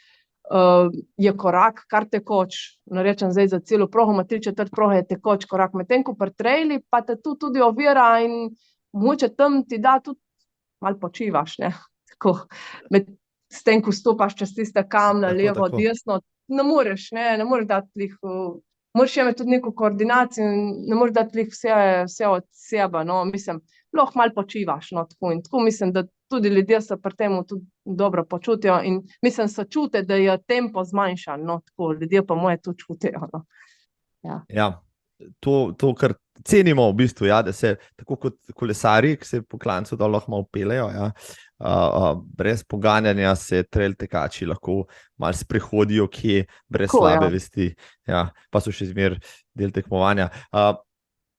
je korak kar tekoč, ne rečem zdaj za celo progo, ima 3/4 proge je tekoč korak, medtem ko pri traili pa te tu tudi ovira in mogoče tam ti da tudi malo počivaš, ne, tako, s tem, ko stopaš čez tiste kamne, levo, desno, ne moreš dati lih, moraš imeti tudi neko koordinacijo in ne moreš dati lih vse od sebe, no, mislim, lahko malo počivaš, no, tako in tako, mislim, da tudi ljudje se pri tem tudi dobro počutijo in mislim, se čute, da je tempo zmanjšan, no, tako, ljudje pa moje to čutijo, no. Ja, to, kar cenimo v bistvu, ja, da se tako kot kolesarji, ki se po klancu dol lahko malo pelejo, ja, brez poganjanja se trail tekači lahko malo sprehodijo, kje brez Tako, slabe ja. vesti, ja, pa so še zmer del tekmovanja.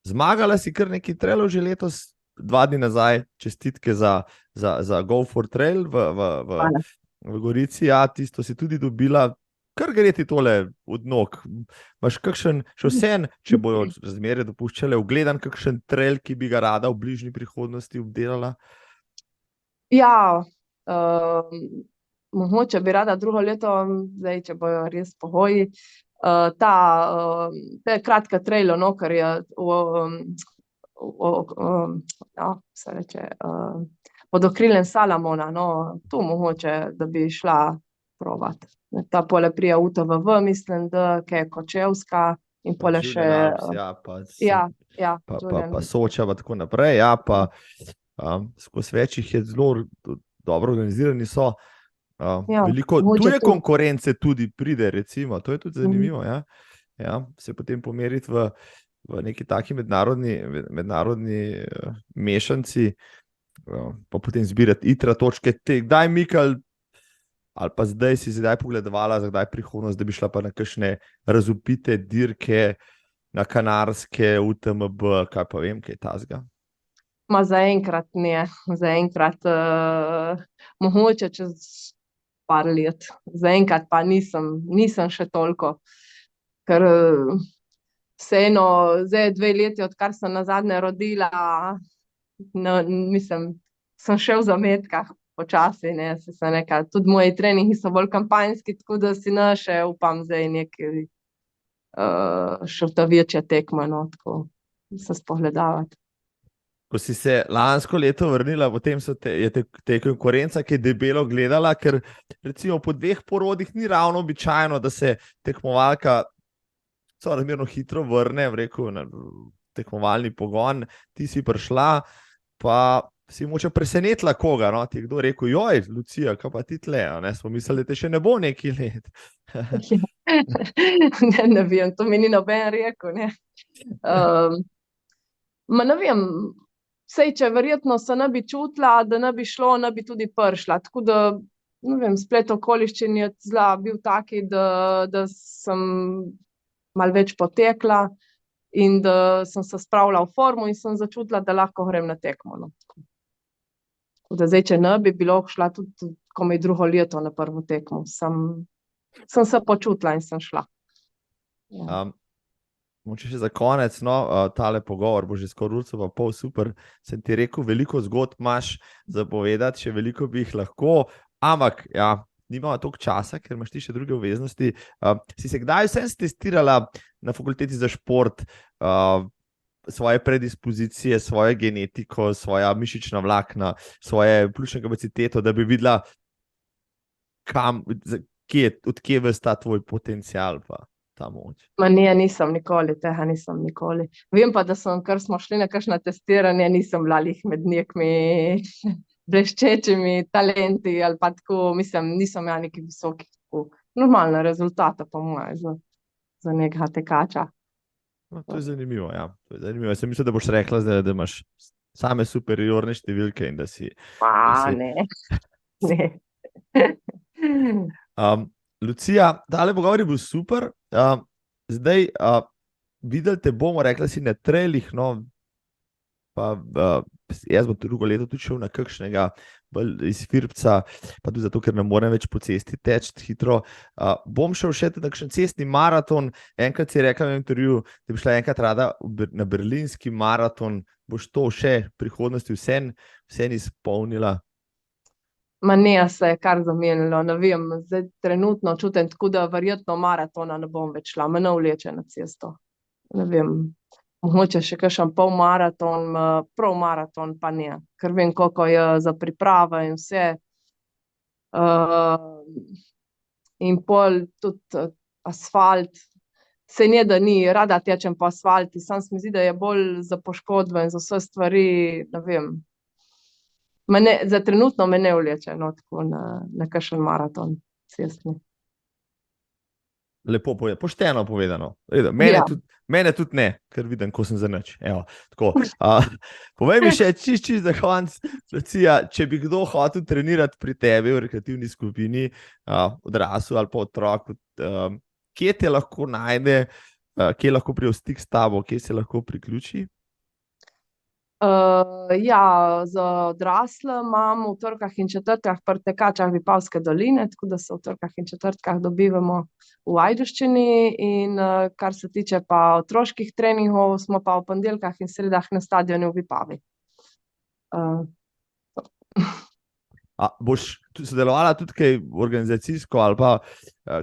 Zmagala si kar nekaj trailov že letos, 2 dni nazaj, čestitke za Go for Trail Hvala. v Gorici, ja, tisto si tudi dobila. Kar gre ti tole od nog? Imaš kakšen, še vsem, če bojo razmere dopuščale, ugledan kakšen trail, ki bi ga rada v bližnji prihodnosti obdelala? Ja, mogoče bi rada drugo leto, zdaj, če bojo res pogoji, te kratke trailo, no, ker je se reče, pod okriljem Salamona, no, tu mogoče, da bi šla provat. Ta pole prija UTVV, mislim, da je Kočevska in Pa pole še, Julian Alps, ja, pa Julian. Soča, pa tako naprej, ja, pa skozi več jih je zelo dobro organizirani so. Ja, Veliko mogoče tuje tu. konkurence tudi pride, recimo, to je tudi zanimivo, ja. Ja, se potem pomeriti v neki taki mednarodni mešanci, pa potem zbirati itra točke, kdaj Mikal, ali pa zdaj si pogledovala, za kdaj prihodnost, da bi šla pa na kakšne razvpite dirke, na Kanarske, UTMB, kaj pa vem, kaj je tazga. Ma zaenkrat ne, zaenkrat mogoče čez par let. Zaenkrat pa nisem še toliko, ker vseeno zdaj 2 leti, odkar sem nazadnje rodila, mislim, sem še v zametkah počasi, ne, sem nekaj, tudi moji treningi so bolj kampanjski, tako da si ne še upam zdaj nekaj še v ta večja tekma, no, tako se spogledavati. Ko si se lansko leto vrnila, potem je te konkurenca, ki je debelo gledala, ker recimo po 2 porodih ni ravno običajno, da se tekmovalka razmerno hitro vrne, rekel, na tekmovalni pogon, ti si prišla, pa si moče presenetila koga, no? Ti je kdo rekel, joj, Lucija, kaj pa ti tle, ne? Smo mislili, da te še ne bo neki let. Ne vem, to mi ni noben rekel, ne. Ma ne vem, sej, če verjetno se ne bi čutila, da ne bi šlo, ne bi tudi prišla, tako da, ne vem, splet okoliščin je zla bil taki, da sem malo več potekla in da sem se spravila v formo in sem začutila, da lahko grem na tekmo, no. Tako da zdaj, če ne bi bilo, šla tudi komaj drugo leto na prvo tekmo, sem se počutila in sem šla. Ja. Moče še za konec, no, tale pogovor bo že skoraj urico pa pol, super, sem ti rekel, veliko zgodb imaš za povedati, še veliko bi jih lahko, ampak, ja, nimamo toliko časa, ker imaš ti še druge obveznosti. Si se kdaj vsem testirala na fakulteti za šport, svoje predispozicije, svojo genetiko, svoja mišična vlakna, svoje pljučne kapaciteto, da bi videla, od kje ves ta tvoj potencial pa ta moč? Ma ne, tega nisem nikoli. Vem pa, da kar smo šli na kakšna testiranja, nisem bila lih med nekimi bleščečimi talenti ali pa tako, mislim, nisem imela nekih visokih, normalne rezultate po moje za nekega tekača. No, to je zanimivo, ja. To je zanimivo. Jaz sem mislil, da boš rekla zdaj, da imaš same superiorne številke in da si... Ne, ne. Lucija, tale pogovor je bil super. Zdaj, videli te bomo, rekla si na trailih, no, pa jaz bom drugo leto tudi šel na kakšnega iz Firpca, pa tudi zato, ker ne morem več po cesti teči hitro. Bom šel še na kakšen cestni maraton. Enkrat si rekla v intervjuju, da bi šla enkrat rada na berlinski maraton. Boš to še v prihodnosti vse izpolnila? Ma ne, se je kar zamenjalo, ne vem, zdaj trenutno čutim tako, da verjetno maratona ne bom več šla, me ne vleče na cesto. Ne vem, mogoče še kakšen polmaraton, prav maraton pa ne, ker vem, koliko je za priprave in vse. In pol tudi asfalt, saj ne, da ni, rada tečem po asfaltu, samo se mi zdi, da je bolj za poškodbe in za vse stvari, ne vem. Za trenutno me ne vleče, no, tako na kakšen maraton cestni. Lepo pošteno povedano. Mene tudi ne, ker vidim, ko sem za nič. Evo, tako. Povej mi še čist za konc, Lucija, če bi kdo hotel trenirati pri tebi v rekreativni skupini, odrasel ali pa otrok, kje te lahko najde, kje lahko pride v stik s tabo, kje se lahko priključi? Za odrasle imam v torkah in četrtkah pri tekačah Vipavske doline, tako da se v torkah in četrtkah dobivamo v Ajdovščini, in kar se tiče pa otroških treningov, smo pa v ponedeljkah in sredah na stadionu v Vipavi. Boš sodelovala tudi kaj organizacijsko ali pa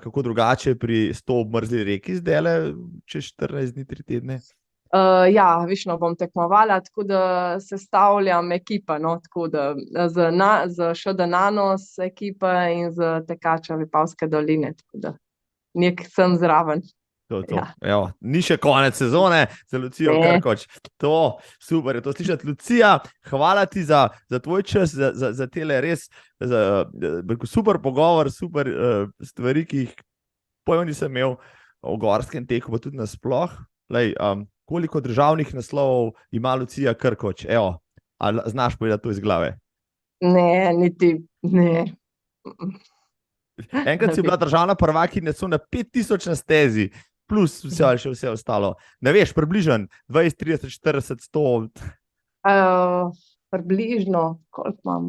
kako drugače pri 100 obmrzli reki zdajle čez 14 dni, 3 tedne? Višno bom tekmovala, tako da sestavljam ekipa, no, tako da z ŠD Nanos ekipa in z tekača Vipavske doline, tako da nek sem zraven. To. Evo, ni še konec sezone za Lucijo Krkoč. To, super je to slišati. Lucija, hvala ti za tvoj čas, za tele res super pogovor, super stvari, ki jih pojma nisem imel o gorskem teku, pa tudi nasploh. Koliko državnih naslovov ima Lucija Krkoč? Evo, ali znaš povedati to iz glave? Ne, niti ne. Enkrat si bila državna prvakinja na 5000 na stezi, plus vse ostalo. Ne veš, približno 20, 30, 40, 100? Približno, koliko imam,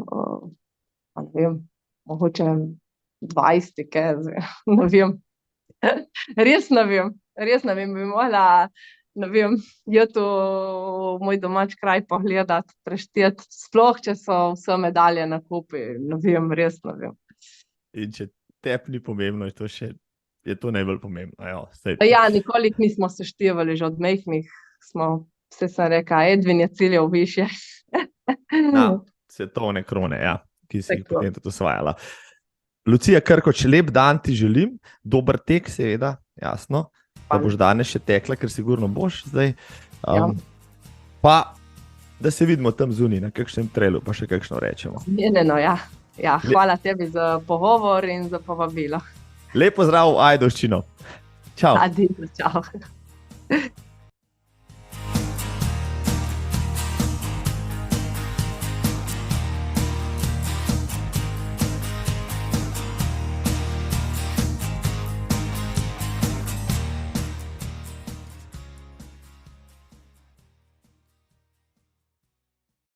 ne vem, mogoče 20, ne vem. Res ne vem, bi mogla, ne vem, jeti v moj domač kraj pogledati, prešteti, sploh, če so vse medalje na kupi, ne vem, res ne vem. In če tebi ni pomembno, je to najbolj pomembno. Nikoli nismo seštevali, že od majhnih smo, sem rekla, Edvin je ciljev višje. Svetovne krone, ki si jih potem tudi osvajala. Lucija Krkoč, lep dan ti želim, dober tek seveda, jasno, da boš danes še tekla, ker sigurno boš zdaj. Pa, da se vidimo tam zunaj na kakšnem trailu, pa še kakšno rečemo. Hvala tebi za pogovor in za povabilo. Lep pozdrav v Ajdovščino. Čau. Adijo, čau.